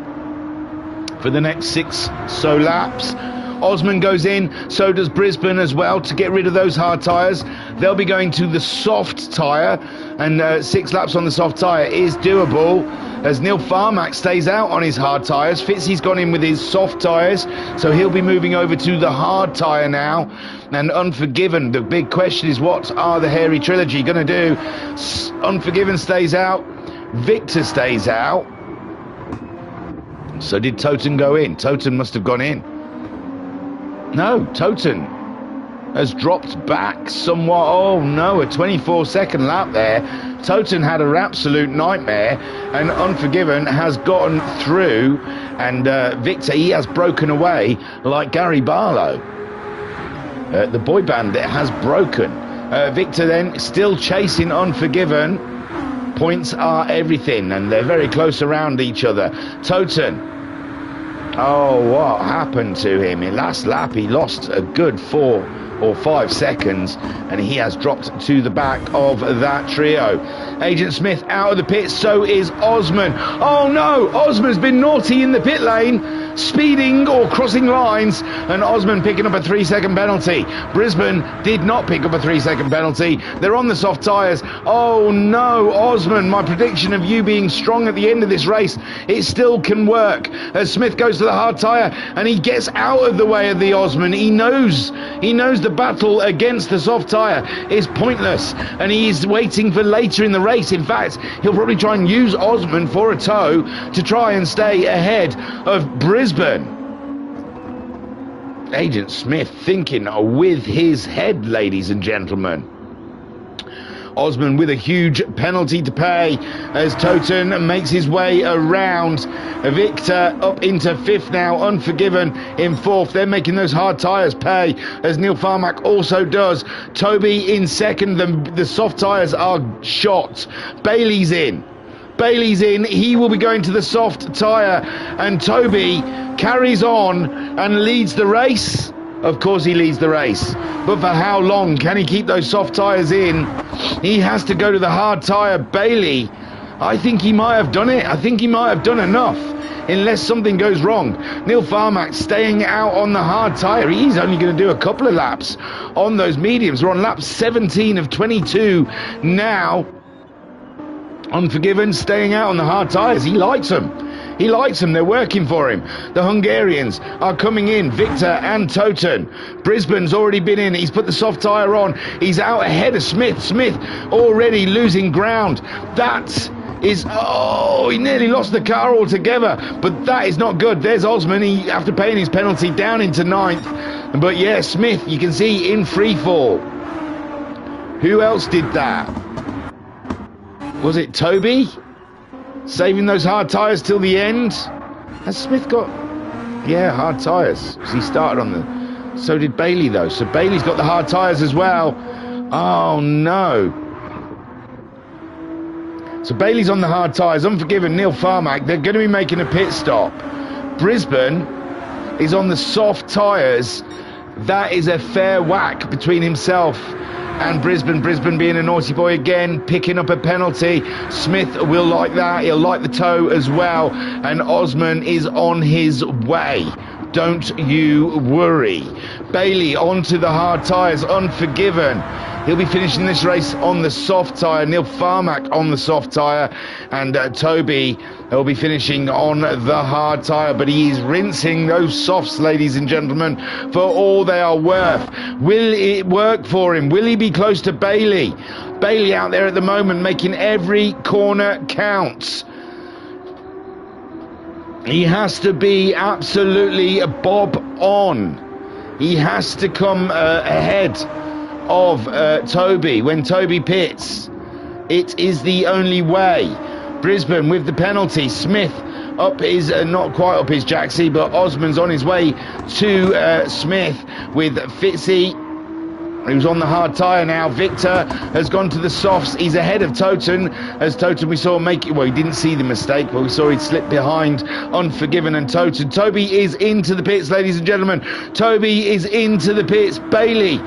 for the next 6 so laps. Osman goes in, so does Brisbane as well, to get rid of those hard tyres. They'll be going to the soft tyre, and 6 laps on the soft tyre is doable, as Neil Farmac stays out on his hard tyres. Fitzy's gone in with his soft tyres, so he'll be moving over to the hard tyre now. And Unforgiven, the big question is, what are the Hairy Trilogy going to do? Unforgiven stays out, Victor stays out. So did Toten go in? Toten must have gone in. No, Toten has dropped back somewhat. Oh no, a 24-second lap there. Toten had an absolute nightmare, and Unforgiven has gotten through, and Victor, he has broken away like Gary Barlow. The boy band has broken. Victor then still chasing Unforgiven. Points are everything, and they're very close around each other. Toten, oh, what happened to him? In last lap, he lost a good 4 or 5 seconds, and he has dropped to the back of that trio. Agent Smith out of the pit, so is Osman. Oh no, Osman's been naughty in the pit lane, speeding or crossing lines, and Osman picking up a 3-second penalty. Brisbane did not pick up a 3-second penalty. They're on the soft tyres. Oh no, Osman, my prediction of you being strong at the end of this race, it still can work, as Smith goes to the hard tyre, and he gets out of the way of the Osman. He knows the battle against the soft tyre is pointless, and he's waiting for later in the race. In fact, he'll probably try and use Osman for a tow to try and stay ahead of Brisbane. Agent Smith thinking with his head, ladies and gentlemen. Osman with a huge penalty to pay as Toten makes his way around. Victor up into 5th now, Unforgiven in 4th. They're making those hard tyres pay, as Neil Farmac also does. Toby in 2nd. The soft tyres are shot. Bailey's in. He will be going to the soft tyre, and Toby carries on and leads the race. Of course he leads the race, but for how long? Can he keep those soft tyres in? He has to go to the hard tyre. Bailey I think he might have done it. I think he might have done enough, unless something goes wrong. Neil Farmack staying out on the hard tyre. He's only going to do a couple of laps on those mediums. We're on lap 17 of 22 now. Unforgiven, staying out on the hard tyres. He likes them. He likes them. They're working for him. The Hungarians are coming in. Victor and Toten. Brisbane's already been in. He's put the soft tyre on. He's out ahead of Smith. Smith already losing ground. That is... Oh, he nearly lost the car altogether. But that is not good. There's Osman. He, after paying his penalty, down into 9th. But yeah, Smith, you can see in free fall. Who else did that? Was it Toby? Saving those hard tyres till the end? Has Smith got... Yeah, hard tyres. He started on the... So did Bailey, though. So Bailey's got the hard tyres as well. Oh, no. So Bailey's on the hard tyres. Unforgiven, Neil Farmack. They're going to be making a pit stop. Brisbane is on the soft tyres. That is a fair whack between himself and Brisbane. Brisbane being a naughty boy again, picking up a penalty. Smith will like that. He'll like the toe as well. And Osman is on his way. Don't you worry. Bailey onto the hard tyres. Unforgiven. He'll be finishing this race on the soft tyre. Neil Farmack on the soft tyre. And Toby will be finishing on the hard tyre. But he's rinsing those softs, ladies and gentlemen, for all they are worth. Will it work for him? Will he be close to Bailey? Bailey out there at the moment making every corner count. He has to be absolutely bob on. He has to come ahead of Toby when Toby pits. It is the only way. Brisbane with the penalty. Smith up his, not quite up his jacksie, but Osman's on his way to Smith with Fitzy. He was on the hard tyre now. Victor has gone to the softs. He's ahead of Toten. As Toten we saw make it, well, he didn't see the mistake, but we saw he'd slip behind Unforgiven and Toten. Toby is into the pits, ladies and gentlemen. Toby is into the pits. Bailey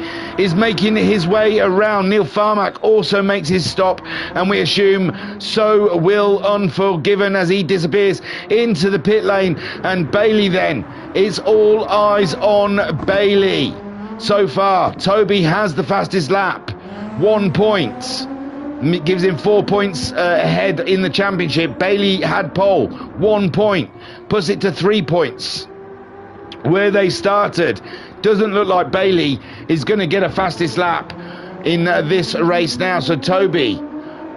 is making his way around. Neil Farmack also makes his stop, and we assume so will Unforgiven as he disappears into the pit lane. And Bailey then, it's all eyes on Bailey. So far, Toby has the fastest lap. 1 point. It gives him 4 points ahead in the championship. Bailey had pole. 1 point. Puts it to 3 points. Where they started. Doesn't look like Bailey is going to get a fastest lap in this race now. So Toby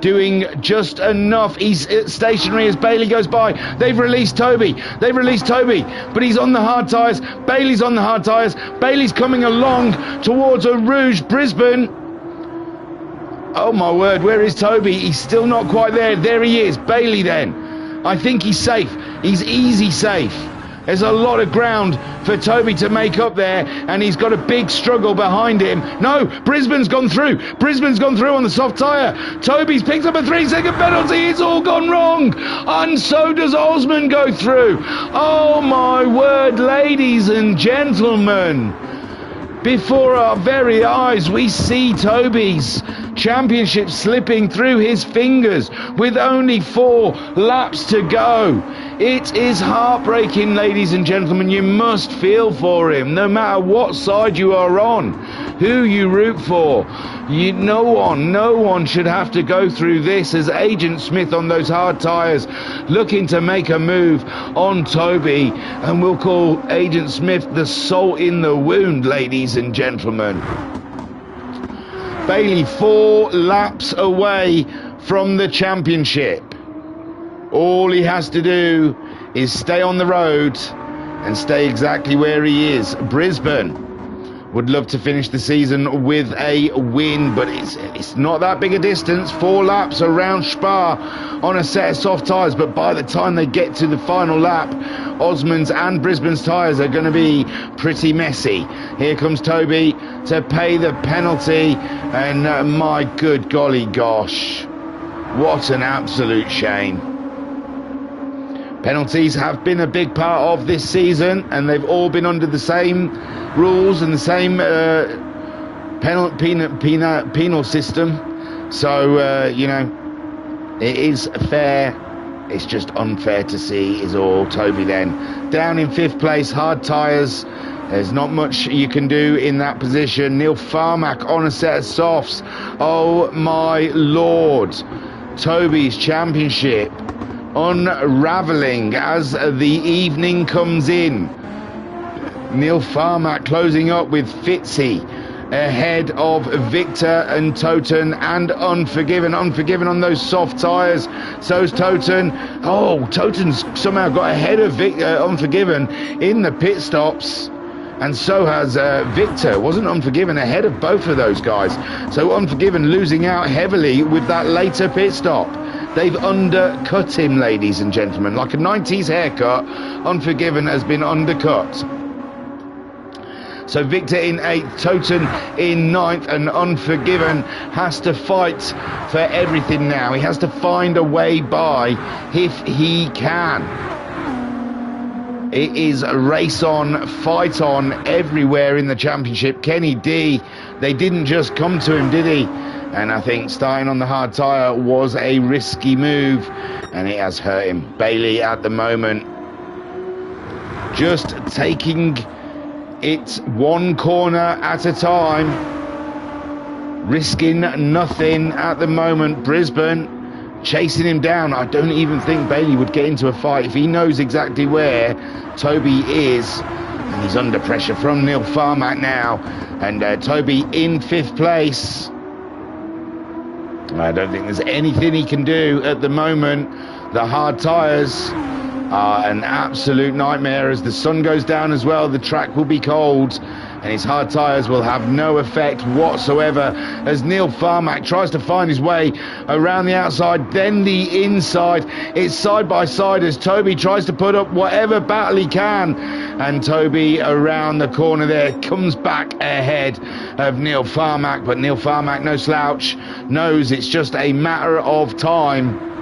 doing just enough. He's stationary as Bailey goes by. They've released Toby. They've released Toby, but he's on the hard tyres. Bailey's on the hard tyres. Bailey's coming along towards a Rouge. Brisbane. Oh my word, where is Toby? He's still not quite there. There he is. Bailey then. I think he's safe. He's easy safe. There's a lot of ground for Toby to make up there, and he's got a big struggle behind him. No, Brisbane's gone through. Brisbane's gone through on the soft tyre. Toby's picked up a 3-second penalty. It's all gone wrong. And so does Osman go through. Oh, my word, ladies and gentlemen. Before our very eyes, we see Toby's championship slipping through his fingers with only 4 laps to go. It is heartbreaking, ladies and gentlemen. You must feel for him, no matter what side you are on, who you root for. No one should have to go through this, as Agent Smith on those hard tyres looking to make a move on Toby, and we'll call Agent Smith the salt in the wound, ladies and gentlemen. Bailey 4 laps away from the championship. All he has to do is stay on the road and stay exactly where he is. Brisbane would love to finish the season with a win, but it's not that big a distance. 4 laps around Spa on a set of soft tyres, but by the time they get to the final lap, Osman's and Brisbane's tyres are going to be pretty messy. Here comes Toby to pay the penalty, and my good golly gosh, what an absolute shame. Penalties have been a big part of this season, and they've all been under the same rules and the same penal system. So, It is fair. It's just unfair to see is all. Toby then down in 5th place, hard tyres. There's not much you can do in that position. Neil Farmack on a set of softs. Oh my lord. Toby's championship unravelling as the evening comes in. Neil Farmack closing up with Fitzy ahead of Victor and Toten and Unforgiven. Unforgiven on those soft tyres. So's Toten. Oh, Toten's somehow got ahead of Unforgiven in the pit stops. And so has Victor. Wasn't Unforgiven ahead of both of those guys? So Unforgiven losing out heavily with that later pit stop. They've undercut him, ladies and gentlemen. Like a 90s haircut, Unforgiven has been undercut. So Victor in 8th, Toten in 9th, and Unforgiven has to fight for everything now. He has to find a way by if he can. It is a race on, fight on everywhere in the championship. Kenny D, they didn't just come to him, did he? And I think starting on the hard tyre was a risky move, and it has hurt him. Bailey at the moment just taking it one corner at a time, risking nothing at the moment. Brisbane chasing him down. I don't even think Bailey would get into a fight if he knows exactly where Toby is. And he's under pressure from Neil Farmack now. And Toby in 5th place. I don't think there's anything he can do at the moment. The hard tyres are an absolute nightmare. As the sun goes down as well, the track will be cold and his hard tyres will have no effect whatsoever as Neil Farmack tries to find his way around the outside, then the inside. It's side by side as Toby tries to put up whatever battle he can, and Toby around the corner there comes back ahead of Neil Farmack, but Neil Farmack, no slouch, knows it's just a matter of time.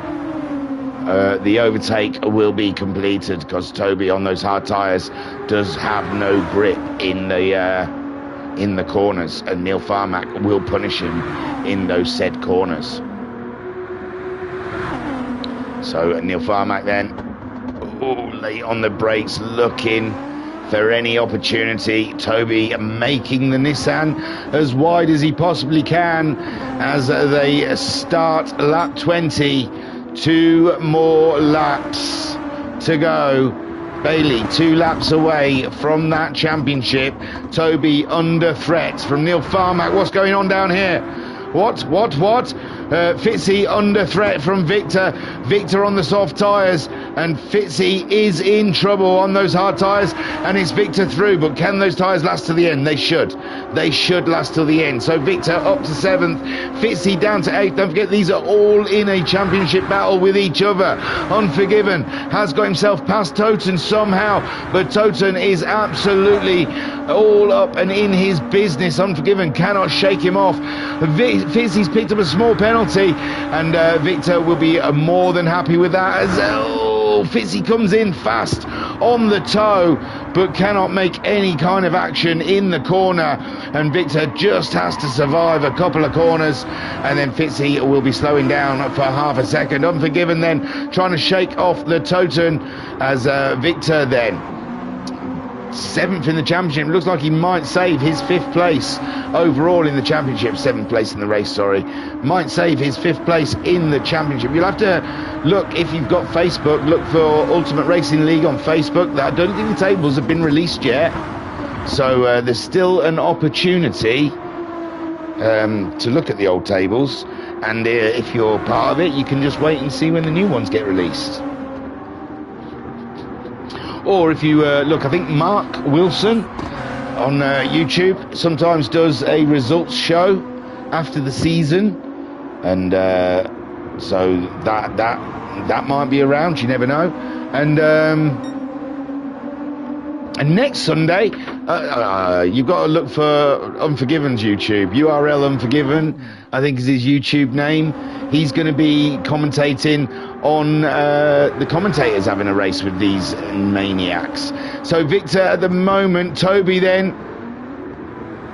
The overtake will be completed because Toby on those hard tyres does have no grip in the corners, and Neil Farmack will punish him in those said corners. So Neil Farmack then late on the brakes, looking for any opportunity. Toby making the Nissan as wide as he possibly can as they start lap 20. 2 more laps to go. Bailey 2 laps away from that championship. Toby under threat from Neil Farmack. What's going on down here? What? Fitzy under threat from Victor. Victor on the soft tyres, and Fitzy is in trouble on those hard tyres, and it's Victor through. But can those tyres last to the end? They should. They should last till the end. So Victor up to 7th, Fitzy down to 8th. Don't forget, these are all in a championship battle with each other. Unforgiven has got himself past Toten somehow, but Toten is absolutely all up and in his business. Unforgiven cannot shake him off. Fitzy's picked up a small penalty, and Victor will be more than happy with that as Fitzy comes in fast on the toe but cannot make any kind of action in the corner, and Victor just has to survive a couple of corners, and then Fitzy will be slowing down for half a second. Unforgiven then trying to shake off the Toten as Victor then 7th in the championship. Looks like he might save his 5th place overall in the championship. 7th place in the race, sorry. Might save his 5th place in the championship. You'll have to look, if you've got Facebook, look for Ultimate Racing League on Facebook. I don't think the tables have been released yet, so there's still an opportunity to look at the old tables, and if you're part of it, you can just wait and see when the new ones get released. Or if you look, I think Mark Wilson on YouTube sometimes does a results show after the season, and so that might be around. You never know. And next Sunday, you've got to look for Unforgiven's YouTube. URL Unforgiven, I think is his YouTube name. He's going to be commentating on the commentators having a race with these maniacs. So Victor at the moment. Toby then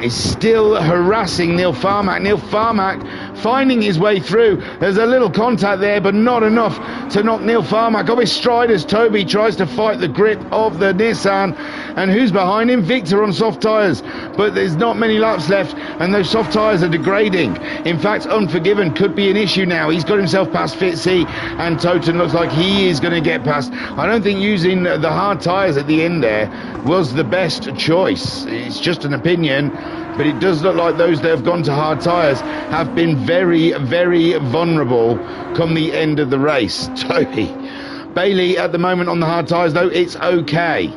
is still harassing Neil Farmack. Neil Farmack finding his way through. There's a little contact there, but not enough to knock Neil Farmack off his stride as Toby tries to fight the grip of the Nissan. And who's behind him? Victor on soft tyres. But there's not many laps left, and those soft tyres are degrading. In fact, Unforgiven could be an issue now. He's got himself past Fitzy, and Toten looks like he is going to get past. I don't think using the hard tyres at the end there was the best choice. It's just an opinion, but it does look like those that have gone to hard tyres have been very, very vulnerable come the end of the race. Toby. Bailey at the moment on the hard tyres, though, it's okay.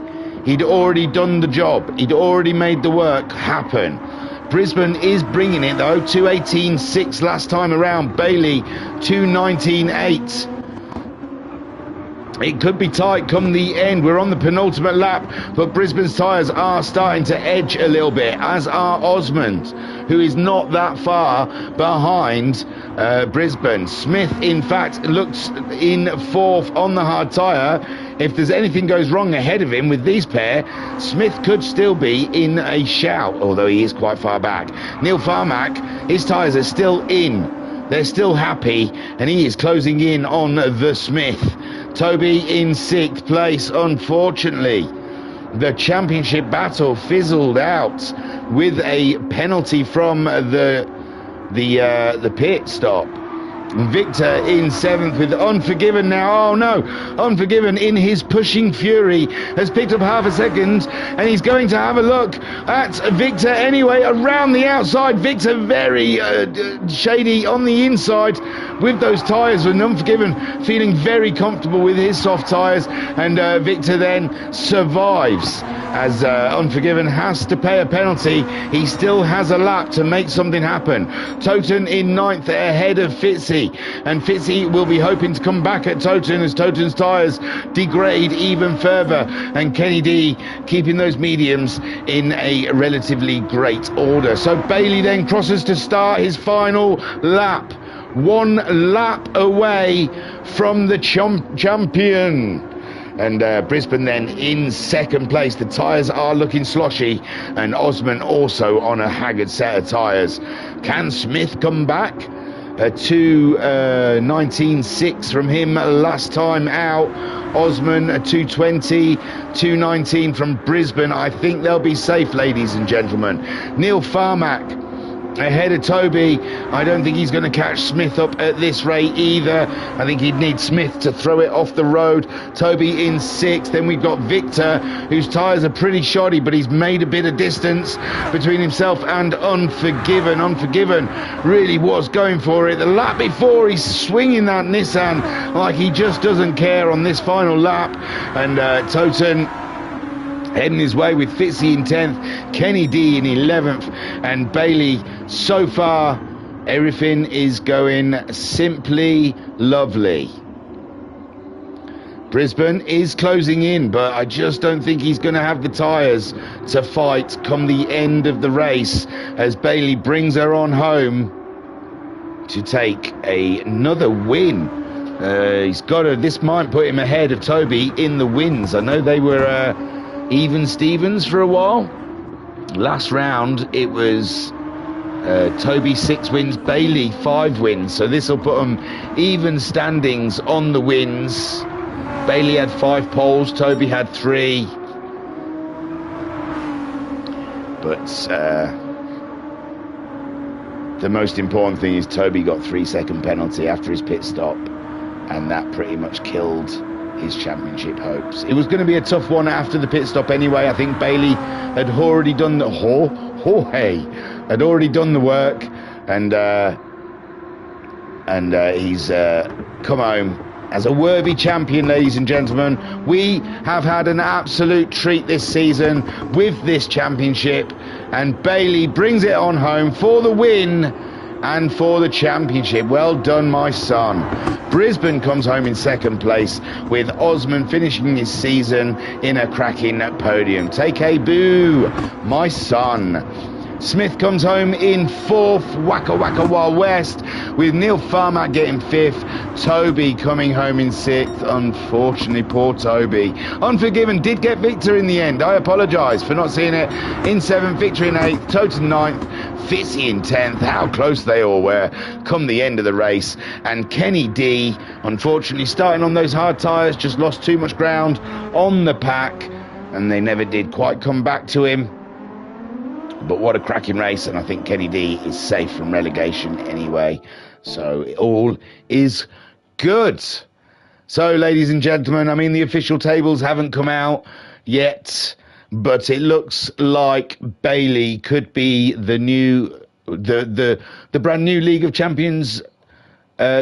He'd already done the job. He'd already made the work happen. Brisbane is bringing it, though. 2:18.6 last time around. Bailey, 2:19.8. It could be tight come the end. We're on the penultimate lap, but Brisbane's tyres are starting to edge a little bit, as are Osmond, who is not that far behind Brisbane. Smith, in fact, looks in fourth on the hard tyre. If there's anything goes wrong ahead of him with these pair, Smith could still be in a shout, although he is quite far back. Neil Farmack, his tyres are still in. They're still happy, and he is closing in on the Smith. Toby in sixth place, unfortunately. The championship battle fizzled out with a penalty from the pit stop. Victor in seventh with Unforgiven now. Oh no, Unforgiven in his pushing fury has picked up half a second, and he's going to have a look at Victor anyway around the outside. Victor very shady on the inside with those tyres, with Unforgiven feeling very comfortable with his soft tyres, and Victor then survives as Unforgiven has to pay a penalty. He still has a lap to make something happen. Toten in ninth ahead of Fitzy, and Fitzy will be hoping to come back at Toten as Toten's tyres degrade even further, and Kenny D keeping those mediums in a relatively great order. So Bailey then crosses to start his final lap. 1 lap away from the champion. And Brisbane then in second place. The tyres are looking sloshy, and Osman also on a haggard set of tyres. Can Smith come back? 2:19.6 from him last time out. Osman 2:20, 2:19 from Brisbane. I think they'll be safe, ladies and gentlemen. Neil Farmack ahead of Toby. I don't think he's going to catch Smith up at this rate either. I think he'd need Smith to throw it off the road. Toby in sixth. Then we've got Victor, whose tyres are pretty shoddy, but he's made a bit of distance between himself and Unforgiven. Unforgiven really was going for it. The lap before, he's swinging that Nissan like he just doesn't care on this final lap. And Toten heading his way with Fitzy in 10th, Kenny D in 11th, and Bailey. So far, everything is going simply lovely. Brisbane is closing in, but I just don't think he's going to have the tyres to fight come the end of the race, as Bailey brings her on home to take another win. He's got to, this might put him ahead of Toby in the wins. I know they were even Stevens for a while. Last round it was Toby 6 wins, Bailey 5 wins, so this will put them even standings on the wins. Bailey had 5 poles, Toby had 3, but the most important thing is Toby got 3-second penalty after his pit stop, and that pretty much killed his championship hopes. It was going to be a tough one after the pit stop anyway. I think Bailey had already done the had already done the work, and he's come home as a worthy champion, ladies and gentlemen. We have had an absolute treat this season with this championship, and Bailey brings it on home for the win and for the championship. Well done, my son. Brisbane comes home in second place, with Osman finishing his season in a cracking podium. Take a boo, my son. Smith comes home in fourth, Waka Waka Wild West, with Neil Farmack getting fifth, Toby coming home in sixth. Unfortunately, poor Toby. Unforgiven did get Victor in the end. I apologise for not seeing it. In seventh, Victor in eighth, Toten ninth, Fitzy in 10th. How close they all were come the end of the race. And Kenny D, unfortunately, starting on those hard tyres, just lost too much ground on the pack, and they never did quite come back to him. But what a cracking race, and I think Kenny D is safe from relegation anyway. So it all is good. So, ladies and gentlemen, I mean, the official tables haven't come out yet, but it looks like Bailey could be the brand new League of Champions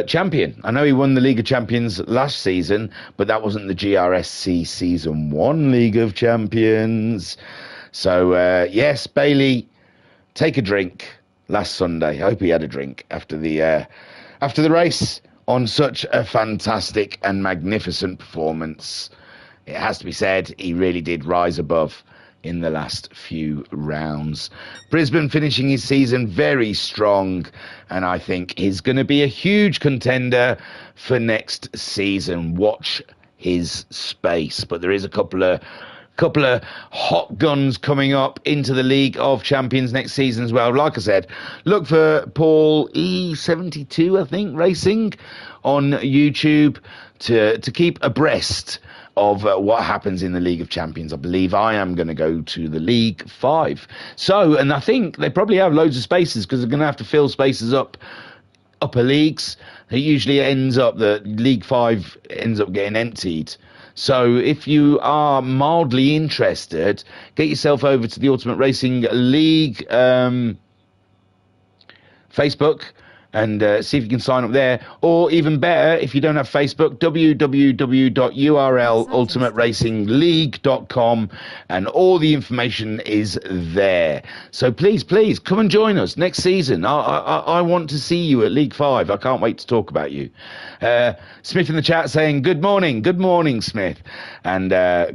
champion. I know he won the League of Champions last season, but that wasn't the GRSC Season 1 League of Champions. So, yes, Bailey, take a drink last Sunday. I hope he had a drink after the race on such a fantastic and magnificent performance. It has to be said, he really did rise above in the last few rounds. Brisbane finishing his season very strong, and I think he's going to be a huge contender for next season. Watch his space. But there is a couple of hot guns coming up into the League of Champions next season as well. Like I said, look for Paul E72, I think, Racing on YouTube to keep abreast of what happens in the League of Champions. I believe I am going to go to the League 5. So, and I think they probably have loads of spaces because they're going to have to fill spaces up upper leagues. It usually ends up that League 5 ends up getting emptied. So if you are mildly interested, get yourself over to the Ultimate Racing League Facebook and see if you can sign up there. Or even better, if you don't have Facebook, www.ultimateracingleague.com, and all the information is there. So please come and join us next season. I want to see you at League 5. I can't wait to talk about you. Smith in the chat saying good morning Smith, and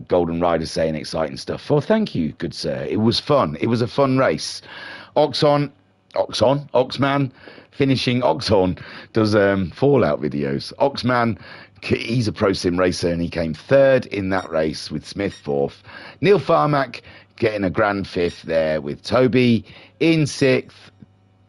Golden Rider saying exciting stuff. Well, thank you, good sir. It was fun. It was a fun race. Oxman finishing. Oxhorn does Fallout videos. Oxman, he's a pro sim racer, and he came third in that race with Smith fourth. Neil Farmack getting a grand fifth there with Toby in sixth,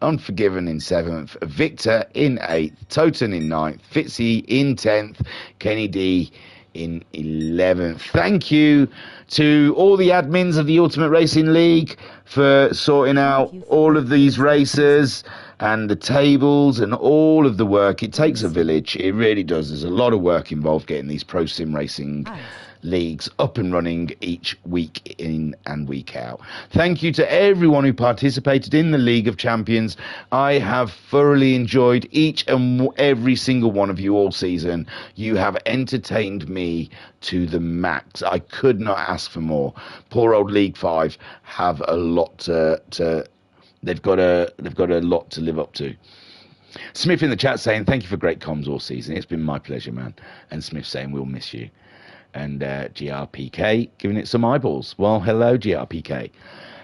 Unforgiven in seventh, Victor in eighth, Toten in ninth, Fitzy in 10th, Kenny D in 11th. Thank you to all the admins of the Ultimate Racing League for sorting out all of these races and the tables and all of the work. It takes a village. It really does. There's a lot of work involved getting these pro sim racing leagues up and running each week in and week out. Thank you to everyone who participated in the League of Champions. I have thoroughly enjoyed each and every single one of you all season. You have entertained me to the max. I could not ask for more. Poor old League 5 have a lot to they've got a lot to live up to. Smith in the chat saying thank you for great comms all season. It's been my pleasure, man. And Smith saying we'll miss you. And GRPK giving it some eyeballs. Well, hello, GRPK.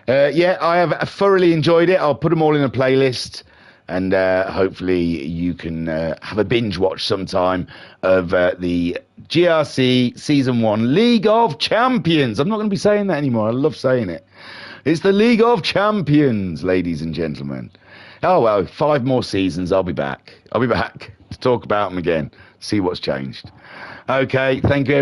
Yeah, I have thoroughly enjoyed it. I'll put them all in a playlist, and hopefully you can have a binge watch sometime of the GRC Season 1 League of Champions. I'm not going to be saying that anymore. I love saying it. It's the League of Champions, ladies and gentlemen. Oh, well, 5 more seasons. I'll be back. I'll be back to talk about them again, see what's changed. Okay, thank you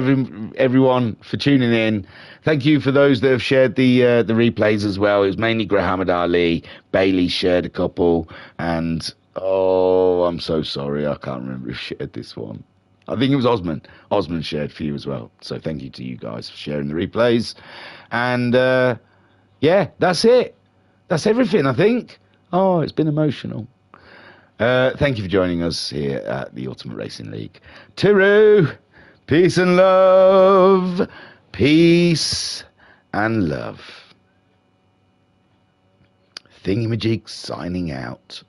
everyone for tuning in. Thank you for those that have shared the replays as well. It was mainly Grahamad Ali. Bailey shared a couple, and oh, I'm so sorry, I can't remember who shared this one. I think it was Osman. Osman shared for you as well. So thank you to you guys for sharing the replays. And yeah, that's it. That's everything, I think. Oh, it's been emotional. Thank you for joining us here at the Ultimate Racing League. Tiru, peace and love. Peace and love. Thingamajig signing out.